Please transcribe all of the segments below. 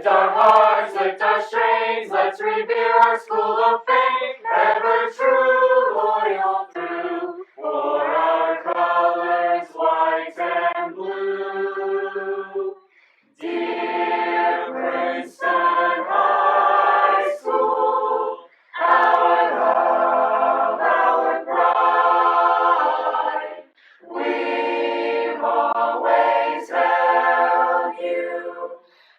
Lift our hearts, lift our strains, let's revere our school of fame, ever true, loyal through, for our colors white and blue. Dear Princeton High School, our love, our pride, we've always held you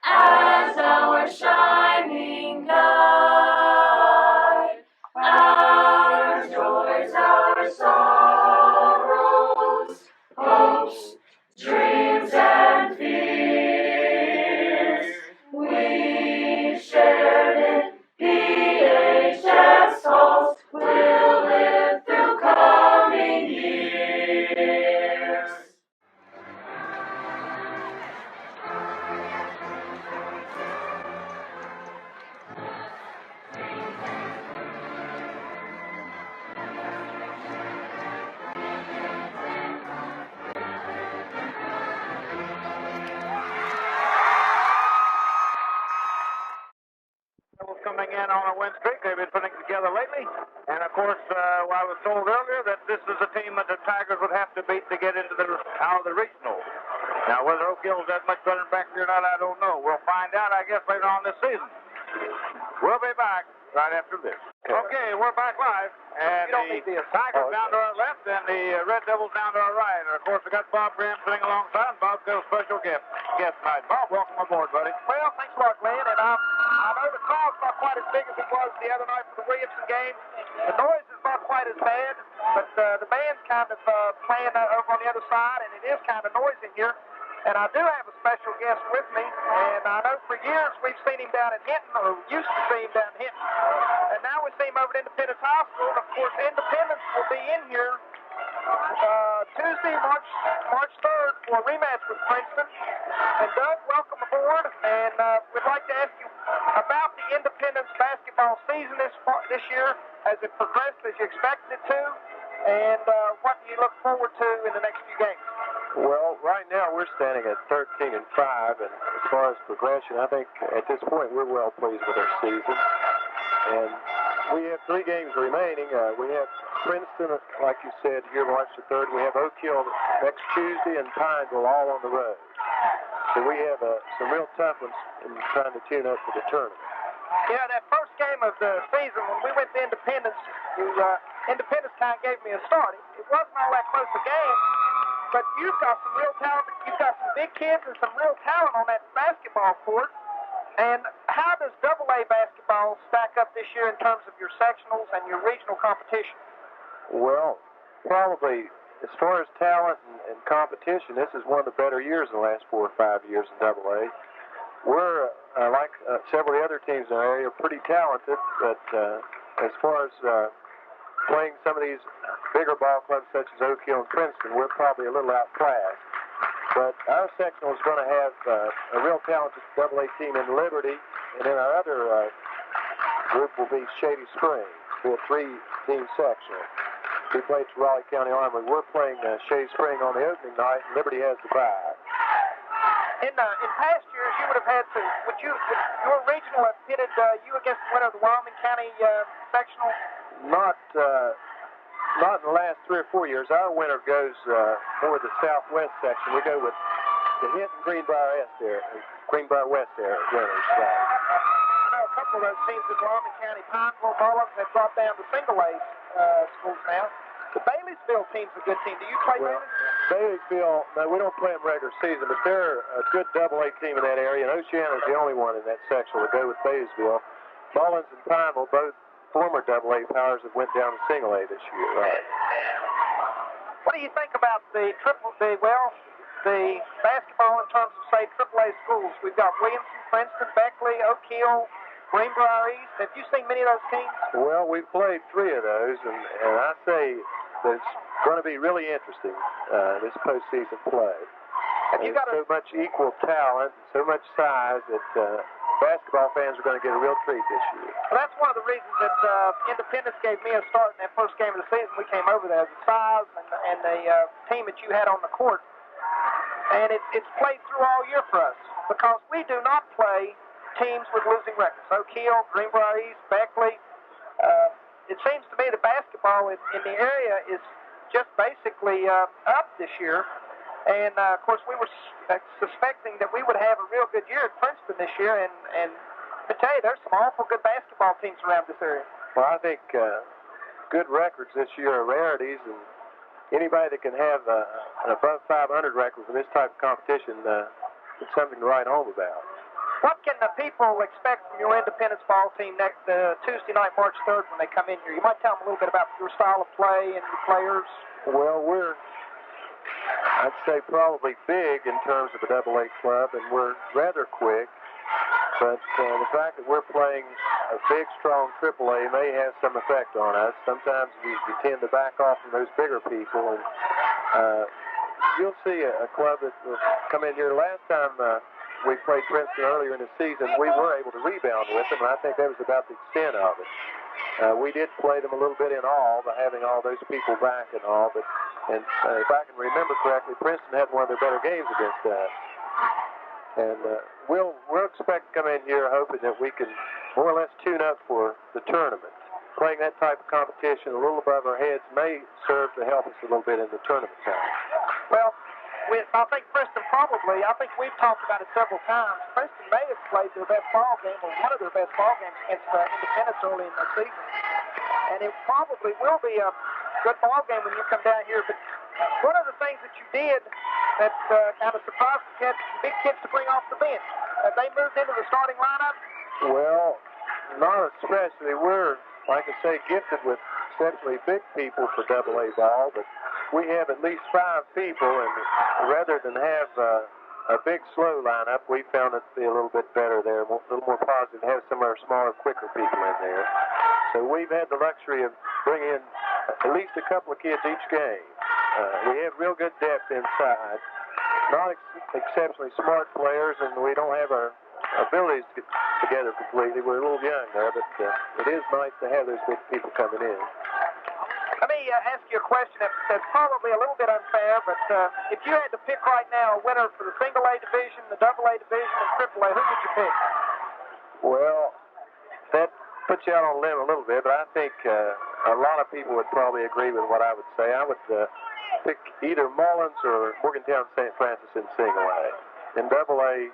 as our shining guide, our joys, our sorrows, hopes, dreams, and fears. We shared in PHS halls, we'll live through coming years. Coming in on a win streak they've been putting together lately. And of course, I was told earlier that this is a team that the Tigers would have to beat to get into out of the regional. Now, whether Oak Hill's that much better back there or not, I don't know. We'll find out, I guess, later on this season. We'll be back right after this. Okay, we're back live. And the Tigers down to our left and the Red Devils down to our right. And of course, we got Bob Graham sitting alongside, and Bob's got a special guest tonight. Bob, welcome aboard, buddy. Well, thanks a lot, Glenn. And I know the crowd's not quite as big as it was the other night for the Williamson game. The noise is not quite as bad, but the band's kind of playing over on the other side, and it is kind of noisy here. And I do have a special guest with me, and I know for years we've seen him down at Hinton, or used to see him down at Hinton. And now we see him over at Independence High School. And of course, Independence will be in here Tuesday, March 3rd for a rematch with Princeton. And Doug, welcome aboard. And we'd like to ask you about the Independence basketball season this year. Has it progressed as you expected it to? And what do you look forward to in the next few games? Well, right now we're standing at 13-5, and as far as progression, I think at this point we're well pleased with our season. And we have 3 games remaining. We have Princeton, like you said, here March the 3rd. We have Oak Hill next Tuesday and Pineville all on the road. So we have some real tough ones in trying to tune up for the tournament. Yeah, that first game of the season, when we went to Independence, Independence kind of gave me a start. It wasn't all that close a game, but you've got some real talent. You've got some big kids and some real talent on that basketball court. And how does AA basketball stack up this year in terms of your sectionals and your regional competition? Well, probably as far as talent and competition, this is one of the better years in the last 4 or 5 years in AA. We're, like several other teams in our area, pretty talented, but as far as playing some of these bigger ball clubs such as Oak Hill and Princeton, we're probably a little outclassed. But our sectional is going to have a real talented AA team in Liberty, and then our other group will be Shady Springs. We have 3-team sectional. We played to Raleigh County Armory. We're playing Shady Spring on the opening night, and Liberty has the bye. In past years, you would have had to. Would your regional have pitted you against the winner of the Wyoming County sectional? Not in the last 3 or 4 years. Our winner goes more the southwest section. We go with the Hinton Greenbrier West area winners. I know a couple of those teams in Wyoming County, Pineville, Mullins, have dropped down to single-A schools now. The Baileysville team's a good team. Do you play Baileysville? No, we don't play them regular season, but they're a good AA team in that area, and Oceana's the only one in that section to go with Baileysville. Mullins and Pineville, both former AA powers, that went down to single A this year. Right. What do you think about the basketball in terms of, say, AAA schools? We've got Williamson, Princeton, Beckley, Oak Hill, Greenbrier East. Have you seen many of those teams? Well, we've played 3 of those, and I say that it's going to be really interesting, this postseason play. There's so much equal talent, so much size that basketball fans are going to get a real treat this year. Well, that's one of the reasons that Independence gave me a start in that first game of the season. We came over there, the size and the team that you had on the court. And it's played through all year for us because we do not play teams with losing records. Oak Hill, Greenbrier East, Beckley. It seems to me that basketball in the area is just basically up this year. And, of course, we were suspecting that we would have a real good year at Princeton this year. And I tell you, there's some awful good basketball teams around this area. Well, I think good records this year are rarities, and anybody that can have an above 500 record for this type of competition, it's something to write home about. What can the people expect from your Independence ball team next Tuesday night, March 3rd, when they come in here? You might tell them a little bit about your style of play and your players. Well, I'd say probably big in terms of a AA club, and we're rather quick. But the fact that we're playing a big, strong AAA may have some effect on us. Sometimes we tend to back off from those bigger people, and you'll see a club that will come in here. Last time we played Princeton earlier in the season, we were able to rebound with them, and I think that was about the extent of it. We did play them a little bit in all by having all those people back and all, but if I can remember correctly, Princeton had one of their better games against us. And we'll expect to come in here hoping that we can more or less tune up for the tournament. Playing that type of competition a little above our heads may serve to help us a little bit in the tournament time. Well, I think Princeton probably, I think we've talked about it several times, Princeton may have played their best ball game, or one of their best ball games against Independence early in the season. And it probably will be a good ball game when you come down here. But one of the things that you did that kind of surprised the kids, big kids to bring off the bench, have they moved into the starting lineup? Well, not especially. We're, like I say, gifted with exceptionally big people for AA ball, but we have at least 5 people, and rather than have a big, slow lineup, we found it to be a little bit better there, a little more positive, to have some of our smaller, quicker people in there. So we've had the luxury of bringing in at least a couple of kids each game. We have real good depth inside, not exceptionally smart players, and we don't have our abilities to get together completely. We're a little young there, but it is nice to have those big people coming in. Let me ask you a question that's probably a little bit unfair, but if you had to pick right now a winner for the single A division, the AA division, and AAA, who would you pick? Well, that puts you out on a limb a little bit, but I think a lot of people would probably agree with what I would say. I would pick either Mullins or Morgantown St. Francis in single A. In AA,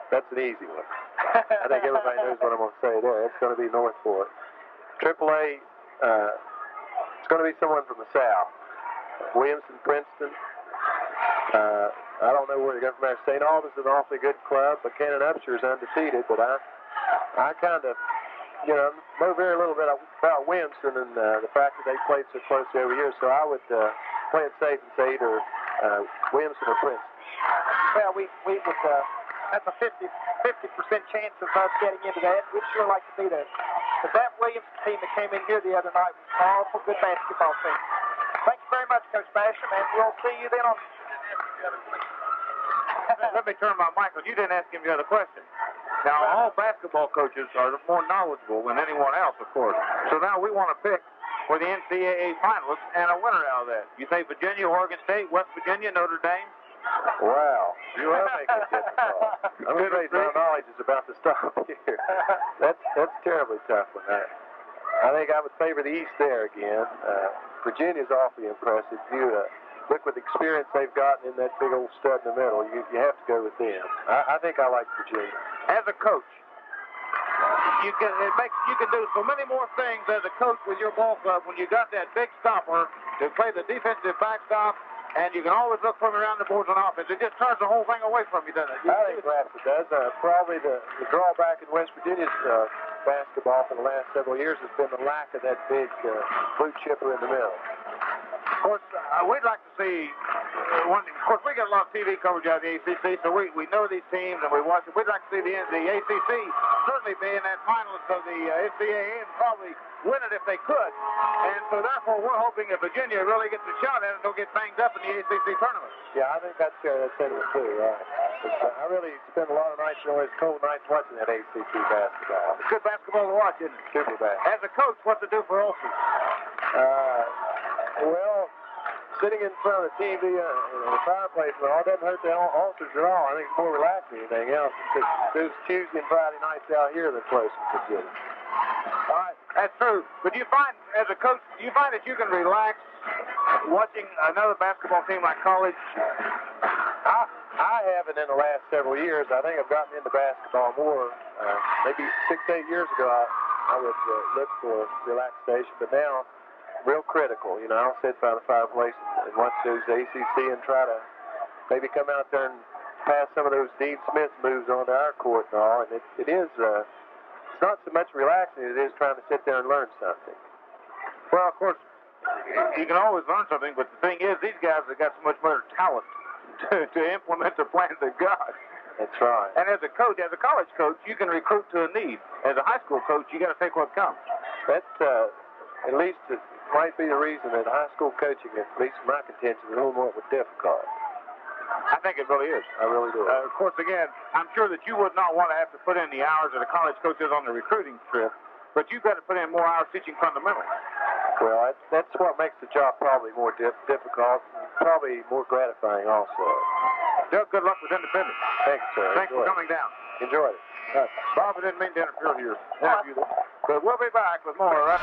that's an easy one. I think everybody knows what I'm going to say there. It's going to be North Fork. AAA, it's going to be someone from the South. Williamson, Princeton. I don't know where to go from there. St. Albans is an awfully good club. Buchanan Upshur is undefeated, but I kind of, know very little bit about Williamson and the fact that they played so closely every year. So I would play it safe and say either Williamson or Princeton. Well, we would, that's a 50% chance of us getting into that. We'd sure like to be there. But that Williamson team that came in here the other night was an awful good basketball team. Thank you very much, Coach Basham, and we'll see you then on... Let me turn my mic on. You didn't ask him the other question. Now, all basketball coaches are more knowledgeable than anyone else, of course. So now we want to pick for the NCAA finalists and a winner out of that. You say Virginia, Oregon State, West Virginia, Notre Dame? Wow. You are making it difficult. I'm afraid my knowledge is about to stop here. That's a terribly tough one. I think I would favor the East there again. Virginia's awfully impressive. You look with the experience they've gotten in that big old stud in the middle. You have to go with them. I think I like Virginia. As a coach, you can do so many more things as a coach with your ball club when you got that big stopper to play the defensive backstop, and you can always look from around the boards on offense. It just turns the whole thing away from you, doesn't it? I think perhaps it does. Probably the drawback in West Virginia's basketball for the last several years has been the lack of that big blue chipper in the middle. Of course, we'd like to see of course, we get a lot of TV coverage out of the ACC, so we know these teams and we watch it. We'd like to see the ACC certainly being that finalist of the NCAA and probably win it if they could. And so therefore, we're hoping if Virginia really gets a shot at it, they'll get banged up in the ACC tournament. Yeah, I think that's fair. That's sentiment too. I really spend a lot of nights, those cold nights watching that ACC basketball. It's good basketball to watch, isn't it? Super basketball. As a coach, what's it do for Ulster? Well, sitting in front of the TV and the fireplace and all doesn't hurt the ulcers at all. I think it's more relaxing than anything else. Those Tuesday and Friday nights out here, the closest to get it. All right, that's true. But do you find, as a coach, do you find that you can relax watching another basketball team like college? I haven't in the last several years. I think I've gotten into basketball more. Maybe 6-8 years ago, I would look for relaxation, but now, real critical. You know, I'll sit by the fireplace and watch those ACC and try to maybe come out there and pass some of those Dean Smith moves onto our court and all. And it is, it's not so much relaxing, it is trying to sit there and learn something. Well, of course, you can always learn something, but the thing is, these guys have got so much better talent to implement the plans they've got. That's right. And as a coach, as a college coach, you can recruit to a need. As a high school coach, you got to take what comes. That, at least it might be the reason that high school coaching, at least from my contention, is a little more difficult. I think it really is. I really do. Of course, again, I'm sure that you would not want to have to put in the hours that a college coach is on the recruiting trip, but you've got to put in more hours teaching fundamentals. Well, that's what makes the job probably more difficult, and probably more gratifying also. Doug, good luck with Independence. Thanks, sir. Thanks for coming down. Enjoyed it. Bob, I didn't mean to interfere with your interview, but we'll be back with more, all right?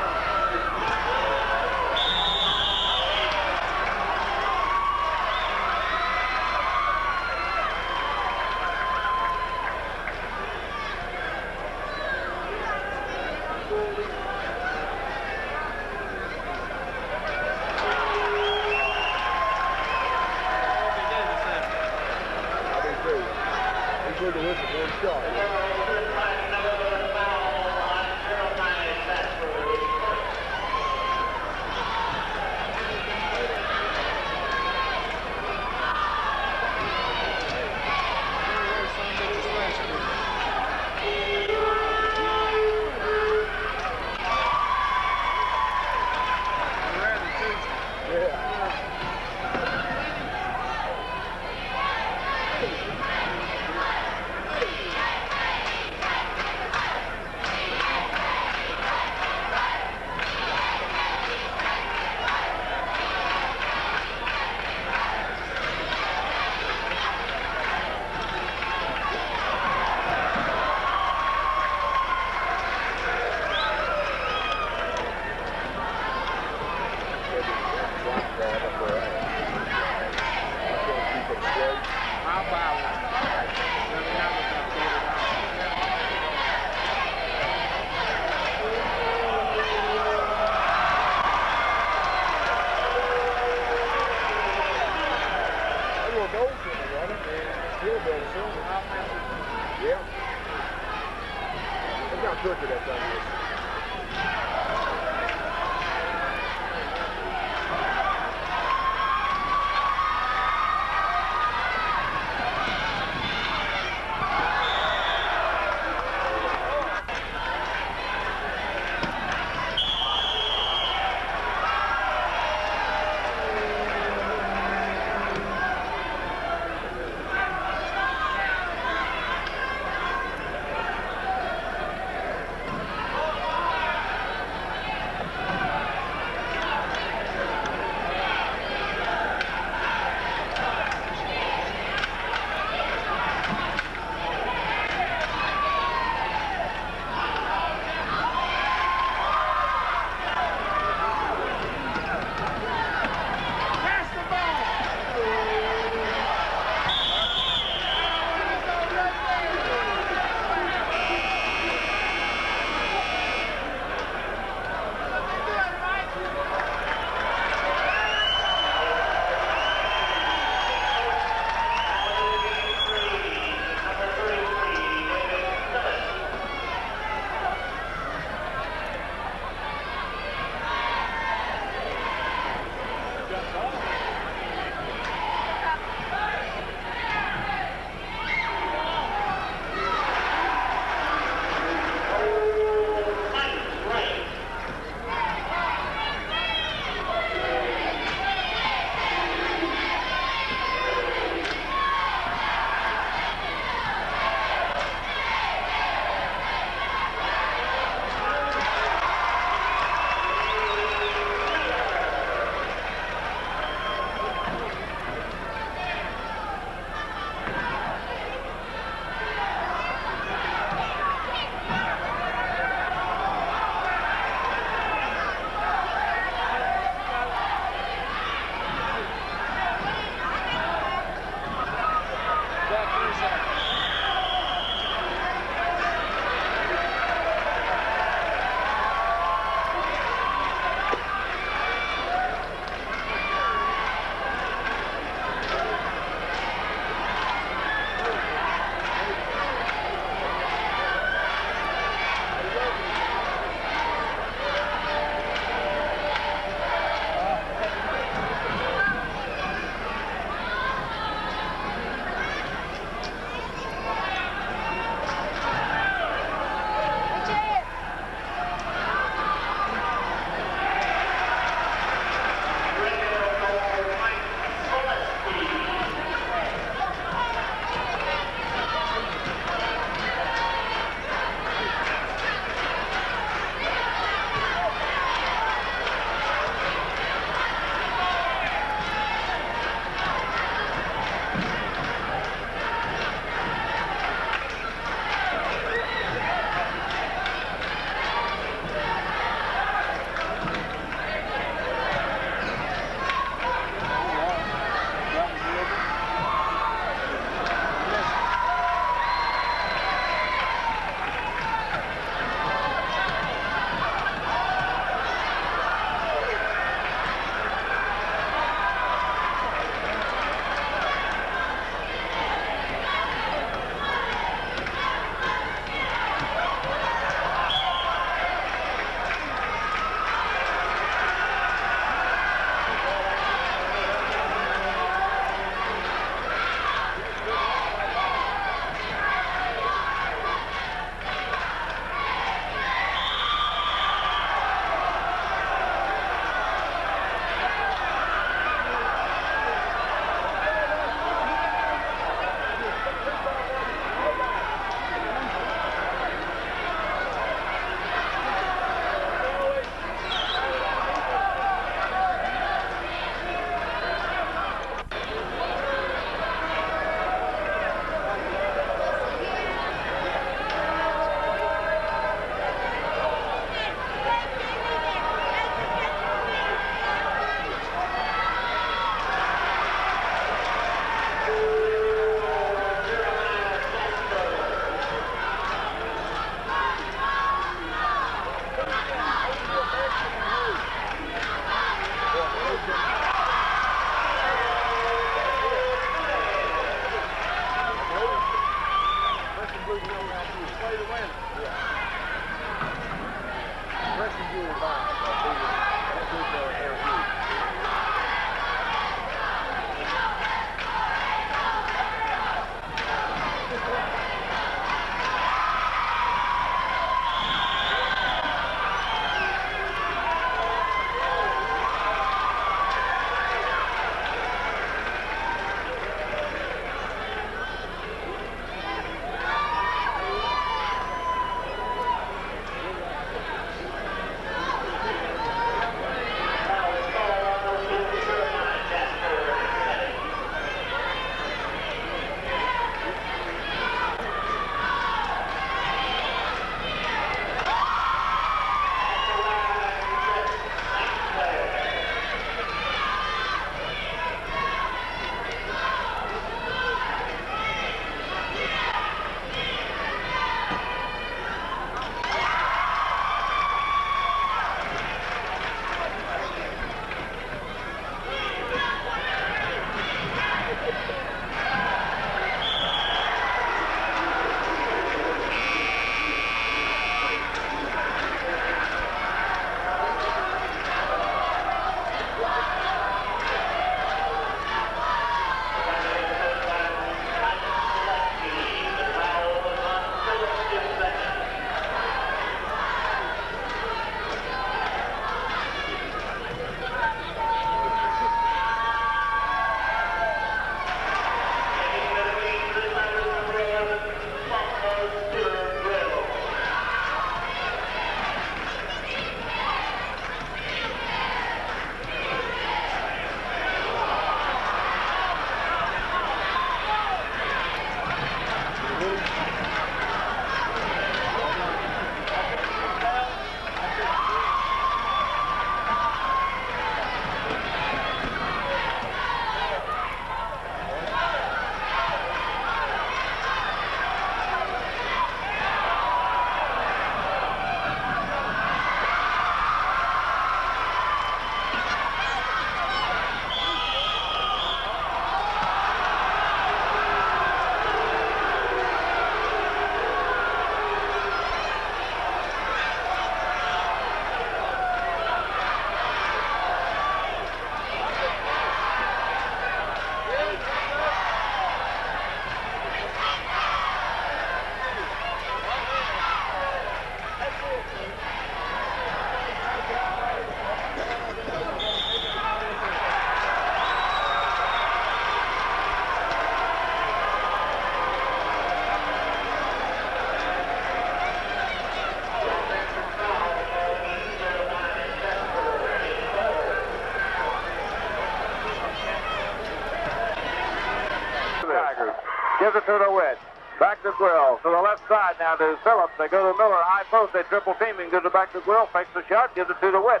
Gives it to DeWitt. Back to Grill. To the left side now to Phillips. They go to Miller. High post. They triple team him. Gives it back to Grill. Fakes the shot. Gives it to DeWitt.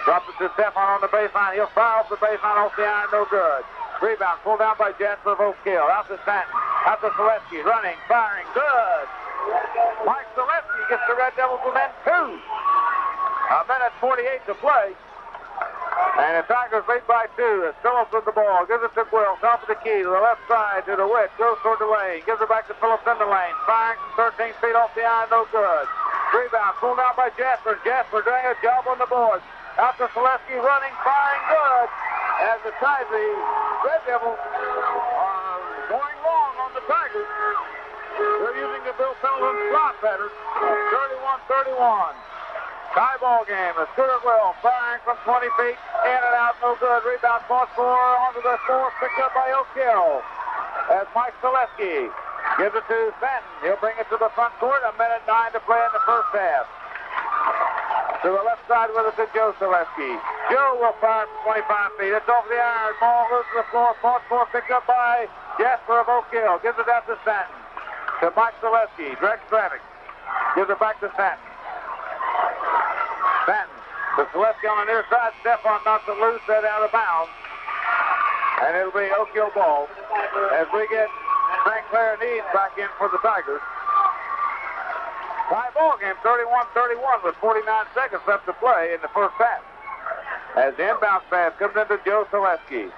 Drops it to Stefan on the baseline. He'll fire off the baseline off the iron. No good. Rebound. Pulled down by Jasper of Oak Hill. Out to Stanton. Out to Selesky. Running. Firing. Good. Mike Selesky gets the Red Devils within 2. A minute 48 to play. And the Tigers lead by 2. As Phillips with the ball. Gives it to Quill. Top of the key to the left side to DeWitt. Goes toward the lane. Gives it back to Phillips in the lane. Firing from 13 feet off the iron. No good. Rebound. Pulled down by Jasper. Jasper doing a job on the board. Out to Selesky. Running. Firing good. As the Red Devils are going long on the Tigers. They're using the Bill Pendleton slot pattern. 31-31. Tie ball game. The Stuart Will firing from 20 feet. In and out. No good. Rebound. Cross score onto the floor. Picked up by Oak Hill. As Mike Selesky gives it to Fenton. He'll bring it to the front court. A minute 9 to play in the first half. To the left side with it to Joe Selesky. Joe will fire from 25 feet. It's off the iron. Ball goes to the floor. Cross score picked up by Jasper of Oak Hill. Gives it out to Stanton. To Mike Selesky. Directs traffic. Gives it back to Stanton. Stanton. To Selesky on the near side. Stefan knocks it loose. Set out of bounds. And it'll be Oak Hill ball as we get St. Clair and Eads back in for the Tigers. Tie ball game, 31-31 with 49 seconds left to play in the first half. As the inbound pass comes into Joe Selesky.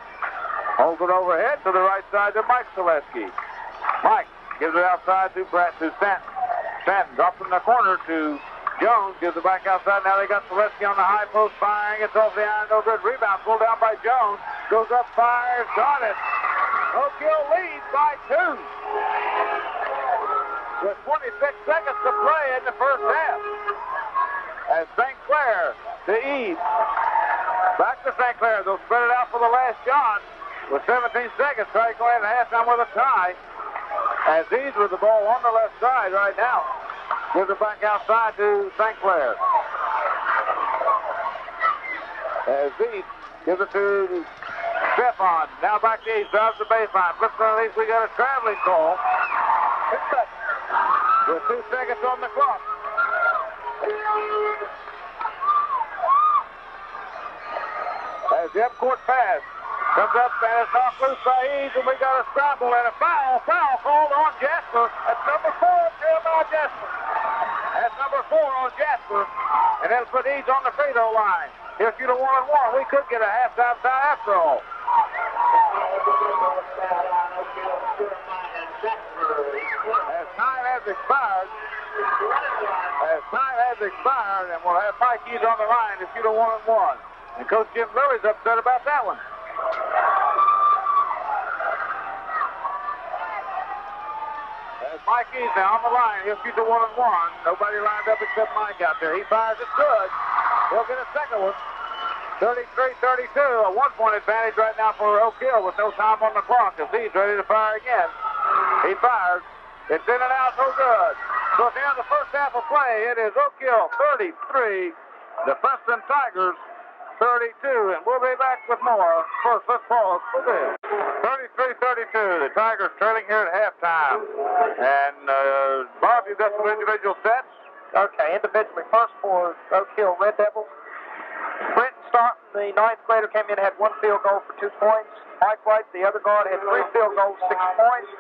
Holds it overhead to the right side to Mike Selesky. Mike gives it outside to Stanton. Stanton drops in the corner to Jones. Gives it back outside. Now they got Selesky on the high post firing. It's off the iron. No good. Rebound pulled down by Jones. Goes up, fires, got it. Oak Hill leads by 2. With 26 seconds to play in the first half. As St. Clair to Eads. Back to St. Clair. They'll spread it out for the last shot. With 17 seconds, try to go into halftime with a tie. As Eads with the ball on the left side right now. Gives it back outside to St. Clair. As Eads gives it to Stefan. Now back to Eads. Drives the baseline. Flips on Eads. We got a traveling call. With 2 seconds on the clock. As the up-court pass comes up and it's knocked loose by Eads, and we got a scramble and a foul. Foul called on Jasper. That's number 4, Jeremiah Jasper. That's number 4 on Jasper. And that'll put Eads on the free throw line. He'll shoot a 1-on-1. We could get a halftime tie after all. As time has expired, and we'll have Mike Eads on the line to shoot a 1-on-1. And Coach Jim Lilly's upset about that one. As Mike Eads now on the line, he'll shoot the 1-on-1. Nobody lined up except Mike out there. He fires it good. He'll get a second one. 33-32, a 1-point advantage right now for Oak Hill with no time on the clock as he's ready to fire again. He fires. It's in and out, no good. So at the end of the first half of play, it is Oak Hill 33, the Princeton Tigers 32, and we'll be back with more. First, let's pause for this. 33-32, the Tigers trailing here at halftime. And Bob, you've got some individual stats? Okay, individually, first for Oak Hill Red Devils. Princeton Staunton, the 9th grader, came in and had 1 field goal for 2 points. Mike Wright, the other guard, had 3 field goals, 6 points.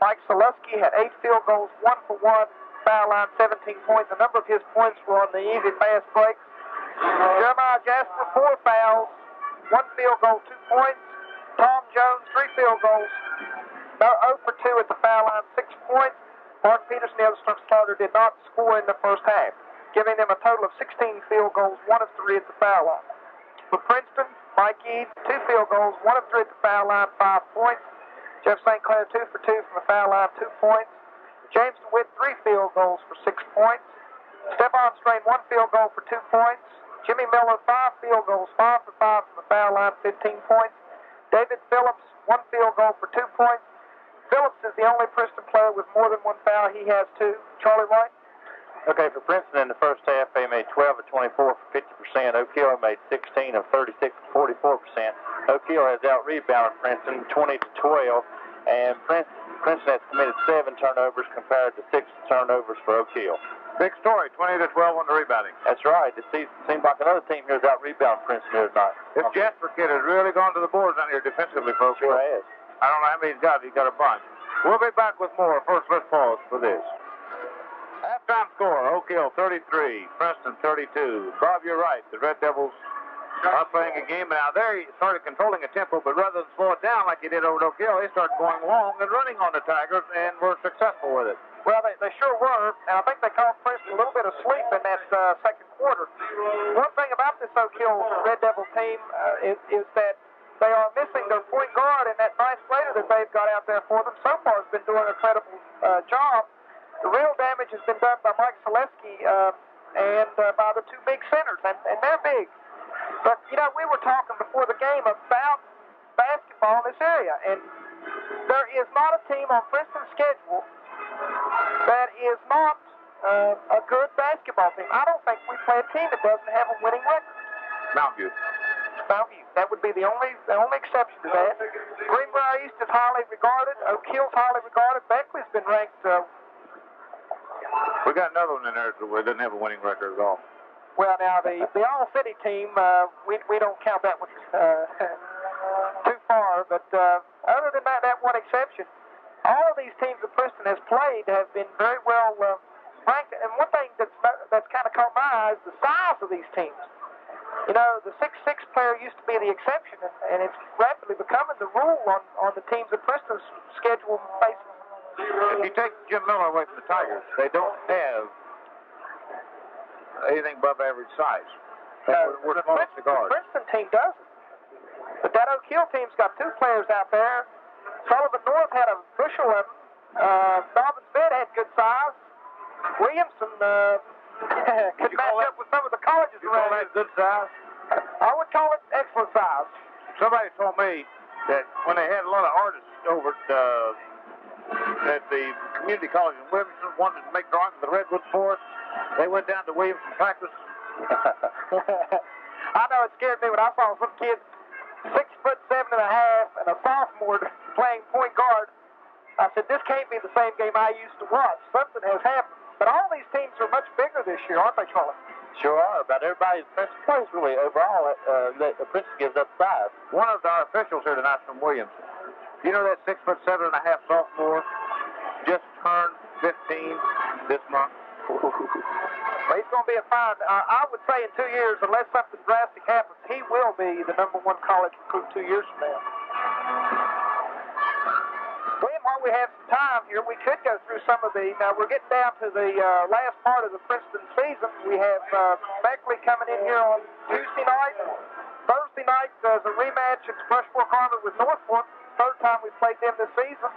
Mike Selesky had 8 field goals, 1 for 1. Foul line, 17 points. A number of his points were on the easy fast breaks. Jeremiah Jasper, 4 fouls, 1 field goal, 2 points. Tom Jones, 3 field goals, 0 for 2 at the foul line, 6 points. Mark Peterson, the other starter, did not score in the first half, giving them a total of 16 field goals, 1 of 3 at the foul line. For Princeton, Mike Eads, 2 field goals, 1 of 3 at the foul line, 5 points. Jeff St. Clair, 2 for 2 from the foul line, 2 points. James DeWitt, 3 field goals for 6 points. Stephon Strain, 1 field goal for 2 points. Jimmy Miller, 5 field goals, 5 for 5 from the foul line, 15 points. David Phillips, 1 field goal for 2 points. Phillips is the only Princeton player with more than 1 foul. He has 2. Charlie White? Okay, for Princeton in the first half, they made 12 of 24 for 50%. Oak Hill made 16 of 36 for 44%. Oak Hill has out-rebounded Princeton 20-12 and Princeton has committed 7 turnovers compared to 6 turnovers for Oak Hill. Big story, 20-12 on the rebounding. That's right. It seems like another team here is out rebounding Princeton here tonight. This Jasper kid has really gone to the boards down here defensively, folks. Sure has. I don't know how many he's got. He's got a bunch. We'll be back with more. First, let's pause for this. Halftime score, Oak Hill 33, Princeton 32. Bob, you're right. The Red Devils are playing a game. Now, they started controlling a tempo, but rather than slow it down like they did over at Oak Hill, they started going long and running on the Tigers and were successful with it. Well, they sure were, and I think they caught Princeton a little bit of sleep in that second quarter. One thing about this Oak Hill Red Devil team is that they are missing their point guard, and that nice player that they've got out there for them so far has been doing a credible job. The real damage has been done by Mike Selesky and by the 2 big centers, and they're big. But, you know, we were talking before the game about basketball in this area, and there is not a team on Princeton's schedule that is not a good basketball team. I don't think we play a team that doesn't have a winning record. Mountview. That would be the only exception to that. Greenbrier East is highly regarded. Oak Hill's highly regarded. Beckley's been ranked. We got another one in there that doesn't have a winning record at all. Well, now the All City team, we don't count that one too far. But other than that one exception, all of these teams that Princeton has played have been very well ranked. And one thing that's kind of caught my eye is the size of these teams. You know, the 6'6" player used to be the exception, and it's rapidly becoming the rule on the teams that Princeton's schedule faces. If you take Jim Miller away from the Tigers, they don't have anything above average size. We're The smallest to guard. Princeton team doesn't. But that Oak Hill team's got 2 players out there. Sullivan North had a bushel of them. Dobbins Bed had good size. Williamson could match up with some of the colleges You call around that good size? I would call it excellent size. Somebody told me that when they had a lot of artists over at the community college in Williamson wanted to make drawings of the Redwood Forest, they went down to Williamson practice. I know it scared me when I saw some kid 6'7.5" and a sophomore playing point guard. I said, this can't be the same game I used to watch. Something has happened. But all these teams are much bigger this year, aren't they, Charlie? Sure are. About everybody Princeton plays really overall. Princeton gives up size. One of our officials here tonight from Williamson. You know that 6'7.5" sophomore just turned 15 this month? Well, he's going to be a fine. I would say in 2 years, unless something drastic happens, he will be the #1 college recruit 2 years from now. Glenn, while we have some time here, we could go through some of the. Now we're getting down to the last part of the Princeton season. We have Beckley coming in here on Tuesday night. Thursday night is a rematch at Brushfork Army with Norfolk. Third time we've played them this season.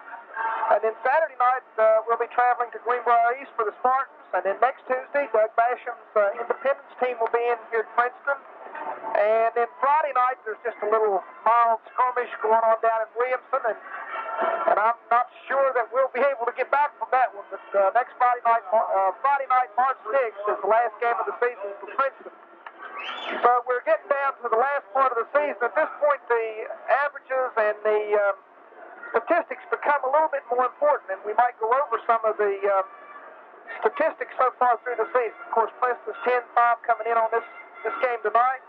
And then Saturday night, we'll be traveling to Greenbrier East for the Spartans. And then next Tuesday, Doug Basham's Independence team will be in here at Princeton. And then Friday night, there's just a little mild skirmish going on down in Williamson. And I'm not sure that we'll be able to get back from that one. But next Friday night, March 6th, is the last game of the season for Princeton. So we're getting down to the last part of the season. At this point, the averages and the statistics become a little bit more important, and we might go over some of the statistics so far through the season. Of course, Princeton's 10-5 coming in on this game tonight.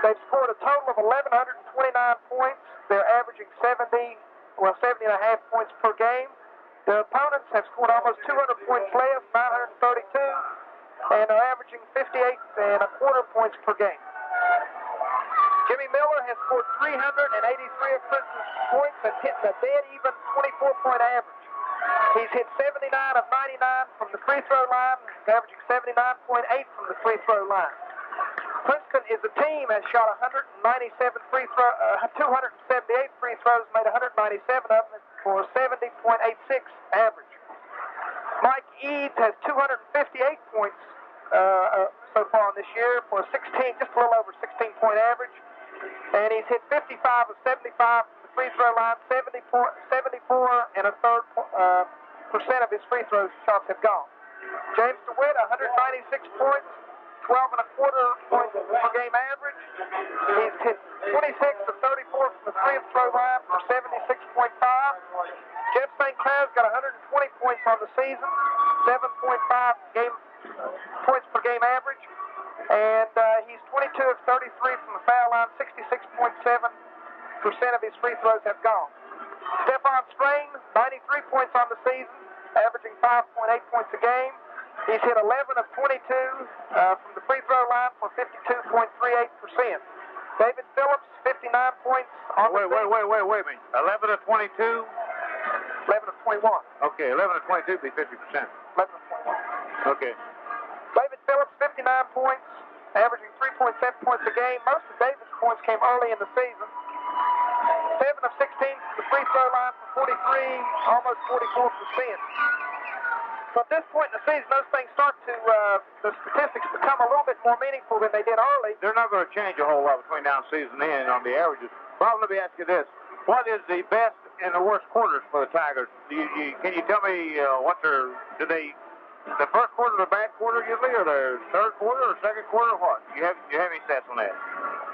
They've scored a total of 1,129 points. They're averaging 70.5 points per game. Their opponents have scored almost 200 points less, 932, and are averaging 58.25 points per game. Jimmy Miller has scored 383 of Princeton's points and hit a dead-even 24-point average. He's hit 79 of 99 from the free throw line, averaging 79.8 from the free throw line. Princeton is a team that shot 278 free throws, made 197 of them for a 70.86 average. Mike Eads has 258 points so far this year for a just a little over 16-point average. And he's hit 55 of 75 from the free throw line, 74.33% of his free throw shots have gone. James DeWitt, 196 points, 12.25 points per game average. He's hit 26 of 34 from the free throw line for 76.5. Jeff St. Clair's got 120 points on the season, 7.5 points per game average, and he's 22 of 33 from the foul line, 66.7% of his free throws have gone. Stephon Strain, 93 points on the season, averaging 5.8 points a game. He's hit 11 of 22 from the free throw line for 52.38%. David Phillips, 59 points on the season. Wait a minute. 11 of 22? 11 of 21. Okay, 11 of 22 would be 50%. 11 of 21. Okay. David Phillips, 59 points, averaging 3.7 points a game. Most of David's points came early in the season. 7 of 16 from the free throw line for 43, almost 44%. So at this point in the season, those things start to, the statistics become a little bit more meaningful than they did early. They're not going to change a whole lot between now and season end on the averages. Well, let me ask you this. What is the best and the worst quarters for the Tigers? Can you tell me the first quarter the bad quarter usually, or the third quarter or second quarter, or what? Do you have any stats on that?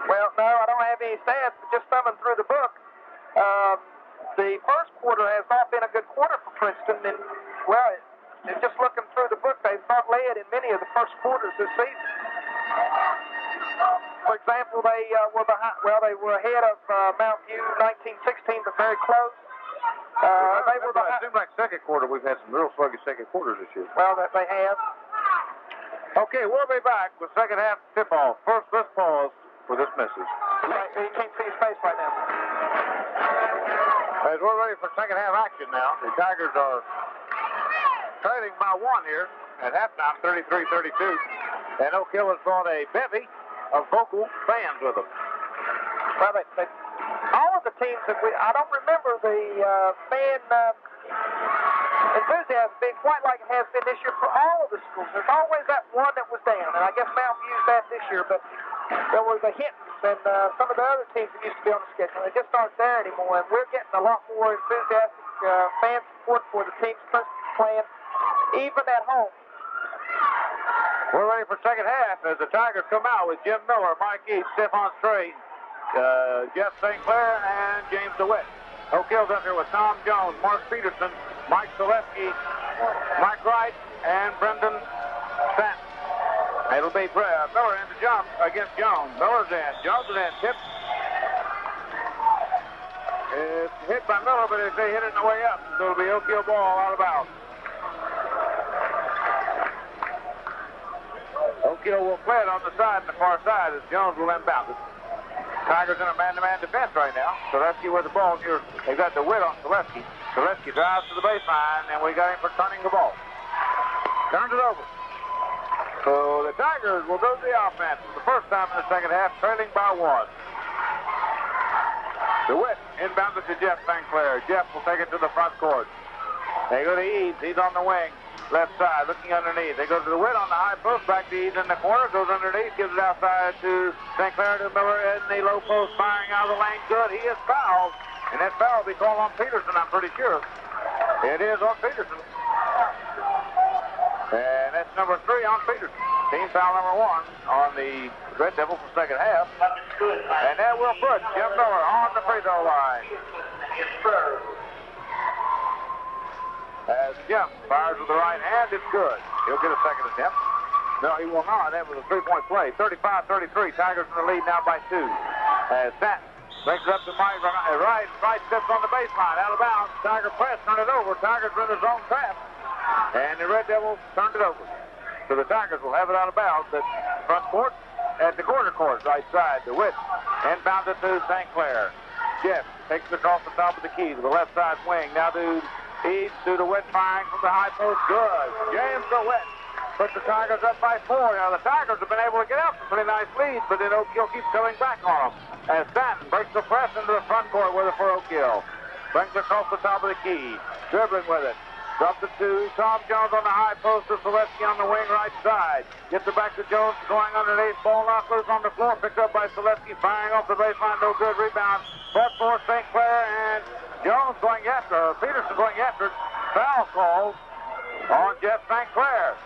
Well, no, I don't have any stats, but just thumbing through the book, the first quarter has not been a good quarter for Princeton, and, well, and just looking through the book, they've not led in many of the first quarters this season. For example, they were behind. Well, they were ahead of Mount View 1916, but very close. They were behind. It seems like second quarter we've had some real sluggish second quarters this year. Well, that they have. Okay, we'll be back with second half tip-off. First, let's pause for this message. You can't see his face right now. As we're ready for second half action now, the Tigers are trailing by one here at halftime, 33-32. And Oak Hill has brought a bevy of vocal fans with them. Well, all of the teams that I don't remember the fan enthusiasm being quite like it has been this year for all of the schools. There's always that one that was down, and I guess Mount View's that this year, but there were the Hintons and some of the other teams that used to be on the schedule. They just aren't there anymore, and we're getting a lot more enthusiastic fan support for the teams Princeton's playing, even at home. We're ready for second half as the Tigers come out with Jim Miller, Mike Eads, Stephon Strain, Jeff St. Clair, and James DeWitt. Oak Hill's up here with Tom Jones, Mark Peterson, Mike Selesky, Mike Wright, and Brendan Stanton. It'll be Miller in the jump against Jones. Miller's in. Jones is in. Tip. It's hit by Miller, but they hit it on the way up. So it'll be Oak Hill ball out of bounds. Oak Hill will play it on the side, the far side, as Jones will inbound it. Tigers in a man-to-man defense right now. Selesky with the ball. They've got DeWitt on Selesky. Selesky drives to the baseline, and we got him for turning the ball. Turns it over. So the Tigers will go to the offense for the first time in the second half, trailing by one. DeWitt inbounds it to Jeff St. Clair. Jeff will take it to the front court. They go to Eads. He's on the wing. Left side, looking underneath. They go to DeWitt on the high post, back to Eads in the corner, goes underneath, gives it outside to St. Clair, to Miller in the low post, firing out of the lane. Good. He is fouled, and that foul will be called on Peterson, I'm pretty sure. It is on Peterson. And that's number 3 on Peterson. Team foul number 1 on the Red Devils for second half. And that will put Jim Miller on the free throw line. As Jim fires with the right hand, it's good. He'll get a second attempt. No, he will not. That was a three-point play. 35-33. Tigers in the lead now by 2. As Stanton brings it up to Mike Wright. Wright steps on the baseline. Out of bounds. Tiger press. Turn it over. Tigers in the zone trap. And the Red Devils turned it over. So the Tigers will have it out of bounds at front court, at the corner court, right side. DeWitt inbounds it to St. Clair. Jeff takes it across the top of the key to the left side wing. Now to Eads, to DeWitt, firing from the high post. Good. James DeWitt puts the Tigers up by 4. Now the Tigers have been able to get out some pretty nice leads, but then Oak Hill keeps coming back on them. As Stanton breaks the press into the front court with it for Oak Hill. Brings it across the top of the key. Dribbling with it. Drops it to Tom Jones on the high post to Selesky on the wing right side. Gets it back to Jones going underneath. Ball knocked loose on the floor. Picked up by Selesky. Firing off the baseline. No good. Rebound. But for St. Clair and Jones going after, Peterson going after. Foul calls on Jeff St. Clair.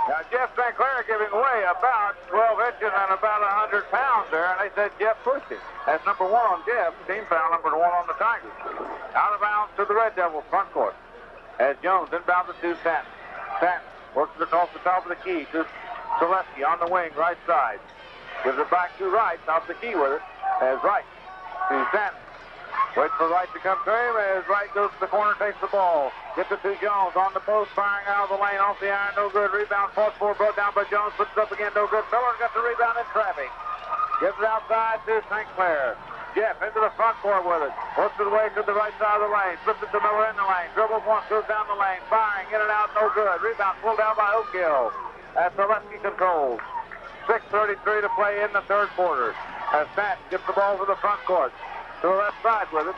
Now, Jeff St. Clair giving away about 12 inches and about 100 pounds there, and they said Jeff pushed him. That's number 1 on Jeff. Team foul number 1 on the Tigers. Out of bounds to the Red Devils front court. As Jones inbounds it to Stanton. Stanton works it across the top of the key to Selesky on the wing, right side. Gives it back to Wright, top of the key with it. As Wright to Stanton. Waits for Wright to come to him as Wright goes to the corner, takes the ball. Gets it to Jones on the post, firing out of the lane, off the iron, no good. Rebound, fought for, brought down by Jones, puts it up again, no good. Miller's got the rebound in traffic. Gives it outside to St. Clair. Jeff into the front court with it. Works his way to the right side of the lane. Flips it to Miller in the lane. Dribbles once, goes down the lane. Firing, in and out, no good. Rebound pulled down by Oakhill. As Selesky controls. 6:33 to play in the third quarter. As Stanton gets the ball to the front court. To the left side with it.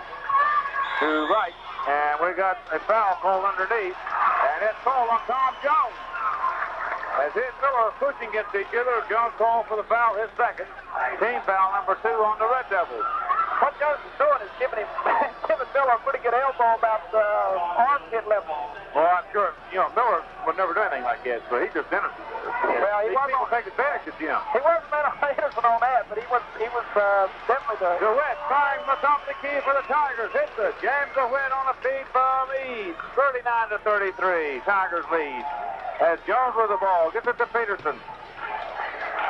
To right. And we got a foul called underneath. And it's called on Tom Jones. As he and Miller are pushing against each other, Jones called for the foul, his second. Team foul number 2 on the Red Devils. What Jones is doing is giving Miller a pretty good elbow about armpit level. Well, I'm sure, Miller would never do anything like that, so he just did it. Well, he These people take advantage of Jim. He wasn't innocent on that, but he was definitely the... DeWitt firing from the top of the key for the Tigers. Hits it. James DeWitt on a feed from Eads. 39-33. Tigers lead. As Jones with the ball. Gets it to Peterson.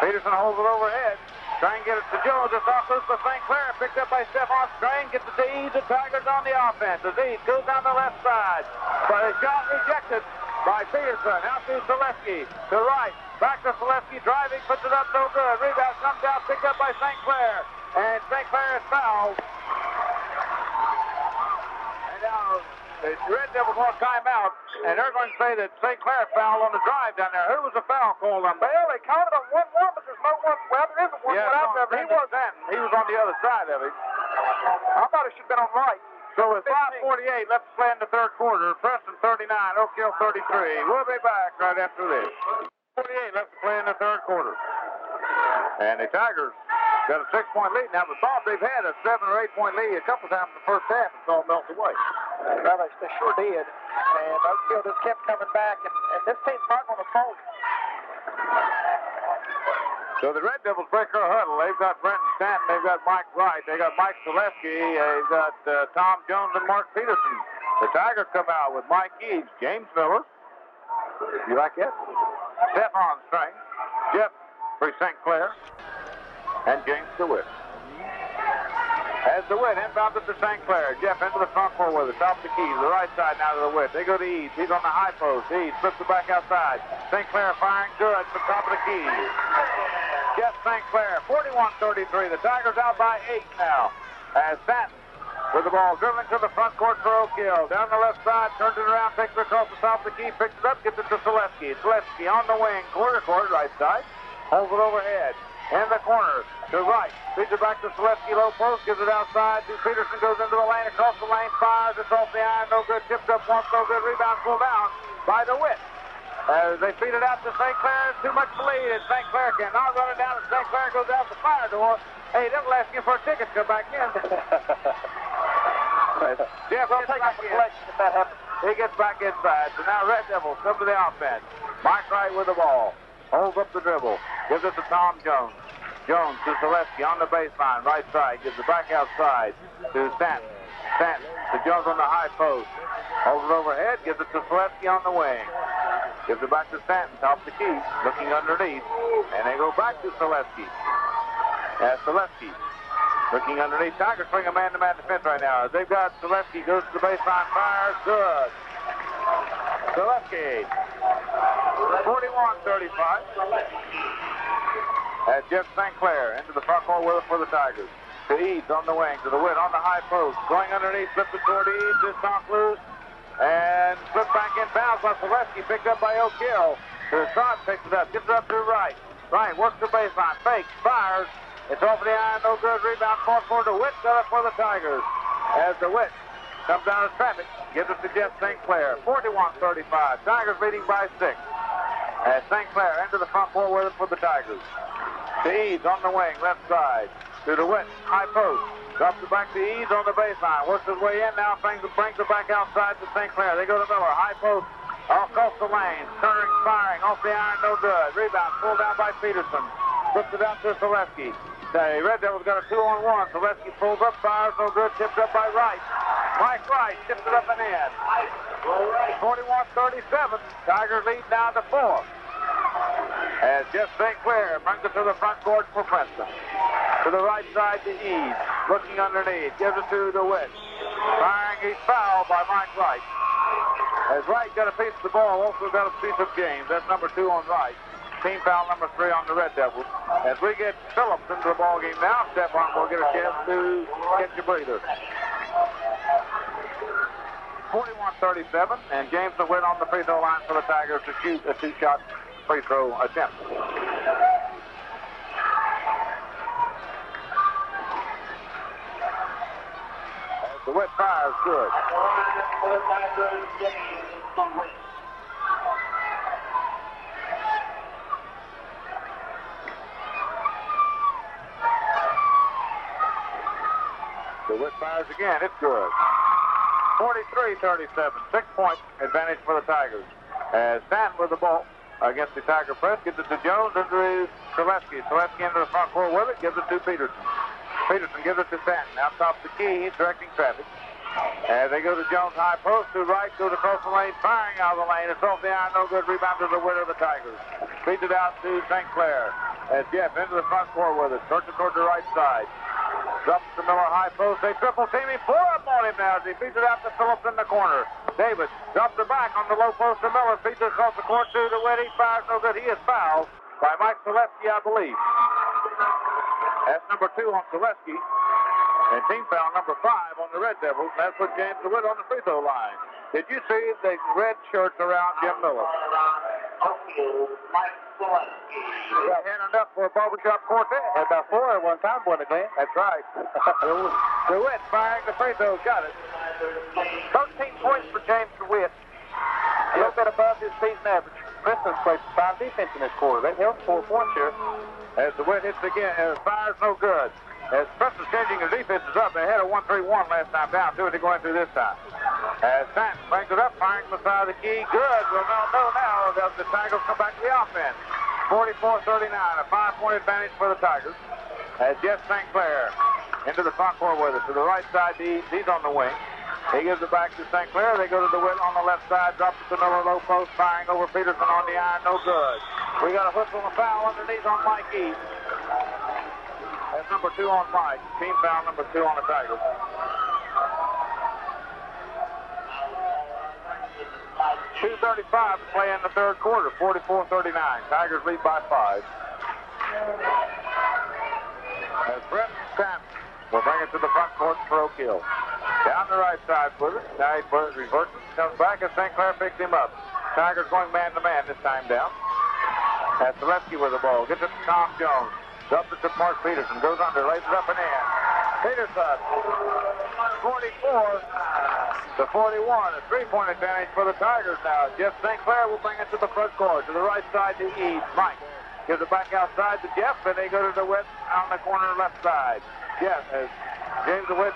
Peterson holds it overhead. Try and get it to Jones. It's off loose to St. Clair. Picked up by Stephon Strain. Gets it to Eads. The Tigers on the offense. As Eads goes down the left side. But a shot rejected by Peterson. Out to Selesky. To right. Back to Selesky. Driving. Puts it up. No good. Rebound comes out. Picked up by St. Clair. And St. Clair is fouled. And now the Red Devils want timeout. And they're going to say that St. Clair fouled on the drive down there. Who was the foul called on? Well, they called it a 1-1, but there's no one. Well, there is a 1-1 out there, but he was Stanton. He was on the other side of it. I thought it should have been on right. So with 5:48 left to play in the third quarter, Princeton 39, Oakhill 33. We'll be back right after this. 48 left to play in the third quarter. And the Tigers got a 6-point lead now, but Bob, they've had a 7 or 8 point lead a couple times in the first half and saw it melt away. Well, they sure did. And Oakhill just kept coming back, and this team's not going to fold. So the Red Devils break their huddle. They've got Brenton Stanton. They've got Mike Wright. They got Mike Selesky. They've got Tom Jones and Mark Peterson. The Tigers come out with Mike Eads, James Miller. You like that? Stephon Strain, Jeffrey St. Clair, and James DeWitt. As DeWitt inbounds it to St. Clair. Jeff into the front court with it. Top of the key. The right side now to DeWitt. They go to Eads. He's on the high post. Eads flips it back outside. St. Clair firing good at the top of the key. Jeff St. Clair, 41-33. The Tigers out by 8 now. As Stanton with the ball dribbling to the front court for Oakhill. Down the left side, turns it around, takes it across the top of the key, picks it up, gets it to Selesky. Selesky on the wing, quarter court, right side. Holds it overhead. In the corner to right. Feeds it back to Selesky, low post, gives it outside to Peterson, goes into the lane, across the lane, fires, it's off the iron, no good, tipped up once, no good, rebound pulled down by DeWitt. As they feed it out to St. Clair, it's too much to lead, and St. Clair can now run it down, and St. Clair goes out the fire door. Hey, they'll ask him for a ticket to come back in. Jeff We'll take up a collection if that happens. He gets back inside, so now Red Devils come to the offense. Mike Wright with the ball. Holds up the dribble. Gives it to Tom Jones. Jones to Selesky on the baseline, right side. Gives it back outside to Stanton. Stanton to Jones on the high post. Holds it overhead. Gives it to Selesky on the wing. Gives it back to Stanton, top of the key, looking underneath. And they go back to Selesky. Selesky looking underneath. Tigers bring a man-to-man defense right now. They've got Selesky, goes to the baseline, fires, good. Selesky, 41-35. As Jeff St. Clair into the front court with it for the Tigers. To Eads on the wing, to the Witt on the high post. Going underneath, flips it toward Eads, this knocked loose. And flipped back in bounds by Selesky, picked up by Oakhill. To the front, picks it up, gets it up to right. Right, works the baseline, fakes, fires. It's over the iron, no good. Rebound, fought for DeWitt, got it for the Tigers. As DeWitt comes down to traffic, gives it to Jeff St. Clair. 41-35. Tigers leading by 6. As St. Clair into the front court with it for the Tigers. To Eads on the wing, left side. To DeWitt, high post. Drops it back to Eads on the baseline. Works his way in now, brings it back outside to St. Clair. They go to Miller, high post. Off the lane. Turning, firing. Off the iron, no good. Rebound pulled down by Peterson. Flips it out to Selesky. The Red Devils got a 2-on-1. Selesky pulls up, fires, no good. Tipped up by Wright. Mike Wright tips it up and in. 41-37. Tigers lead down to 4. As Jeff St. Clair brings it to the front court for Princeton. To the right side to Eads. Looking underneath. Gives it to DeWitt. Firing, he's fouled by Mike Wright. As Wright got a piece of the ball, also got a piece of James. That's number 2 on Wright. Team foul number 3 on the Red Devils. As we get Phillips into the ball game now, Stephon will get a chance to catch a breather. 41-37, and James DeWitt on the free throw line for the Tigers to shoot a 2-shot free throw attempt. As DeWitt fires, good. DeWitt fires again, it's good. 43-37, 6-point advantage for the Tigers. As Stanton with the ball against the Tiger press, gives it to Jones, into Selesky. Selesky into the front court with it, gives it to Peterson. Peterson gives it to Stanton. Out top the key, he's directing traffic. As they go to Jones, high post, to right, goes across the lane, firing out of the lane. It's off the iron, no good. Rebound to the winner of the Tigers. Feeds it out to St. Clair. As Jeff into the front court with it, turns it toward the right side. Drops to Miller, high post. They triple team him. 4 up on him now as he feeds it out to Phillips in the corner. Davis drops it back on the low post to Miller. Feeds it across the court to DeWitt. He fires no good. He is fouled by Mike Selesky, I believe. That's number 2 on Selesky. And team foul number 5 on the Red Devils. That's what James DeWitt on the free throw line. Did you see the red shirts around Jim Miller? Mike Selesky. Got had enough for a barbershop quartet. Had about 4 at one time, wasn't it, Glenn? That's right. DeWitt firing the free throw. Got it. 13 points for James DeWitt. A little bit above his season average. Princeton's played 5 defense in this quarter. That helps 4 points here. As DeWitt hits again, fires no good. As Princeton's changing their defenses up, they had a 1-3-1 last time down. Do what they're going through this time. As Stanton brings it up, firing from the side of the key. Good. We'll know now that the Tigers come back to the offense. 44-39, a 5-point advantage for the Tigers. As Jeff St. Clair into the front court with it. To the right side, he's on the wing. He gives it back to St. Clair. They go to DeWitt on the left side, drops it to Miller, low post, firing over Peterson on the iron, no good. We got a whistle and a foul underneath on Mike East. That's number 2 on Mike. Team foul number 2 on the Tigers. .235 to play in the third quarter, 44-39. Tigers lead by 5. As Brett Stanton will bring it to the front court for Oak Hill. Down the right side with it. Now he reverses, comes back, and St. Clair picks him up. Tigers going man-to-man this time down. That's Selesky with the ball. Gets it to Tom Jones. Drops it to Mark Peterson. Goes under, lays it up and in. Peterson, 44-41. A 3-point advantage for the Tigers now. Jeff St. Clair will bring it to the front court. To the right side to Eads. Mike gives it back outside to Jeff, and they go to DeWitt on the corner left side. Jeff as James DeWitt.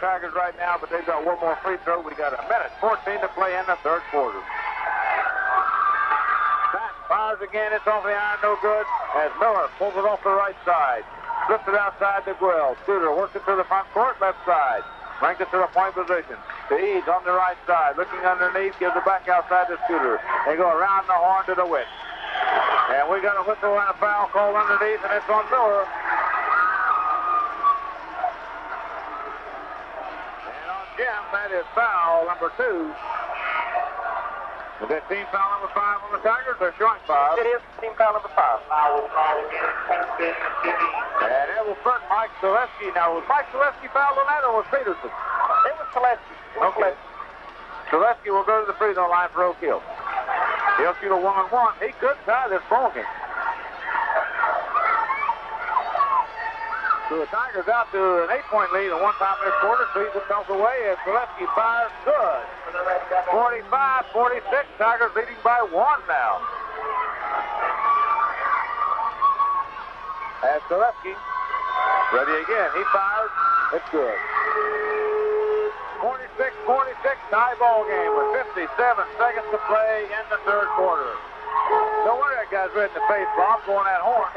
Tigers right now, but they've got one more free throw. We got 1:14 to play in the third quarter. That fires again. It's off the iron, no good. As Miller pulls it off the right side. Flips it outside to Guell. Scooter works it to the front court, left side. Brings it to the point position. To Eads on the right side. Looking underneath, gives it back outside to Scooter. They go around the horn to the Witt. And we got a whistle and a foul called underneath, and it's on Miller. And on Jim, that is foul number 2. Is that team foul number 5 on the Tigers or showing 5? It is team foul number 5. And it will put Mike Selesky. Now, was Mike Selesky fouled on that or was Peterson? It was Selesky. Okay. Selesky will go to the free throw line for Oak Hill. He'll shoot a 1-on-1. He could tie this ball game. So the Tigers out to an 8-point lead at one time in this quarter. Season comes away as Selesky fires good. 45-46. Tigers leading by 1 now. As Selesky ready again. He fires. It's good. 46-46, tie ball game with 57 seconds to play in the third quarter. No wonder that guy's red in the face, Bob, going that horn.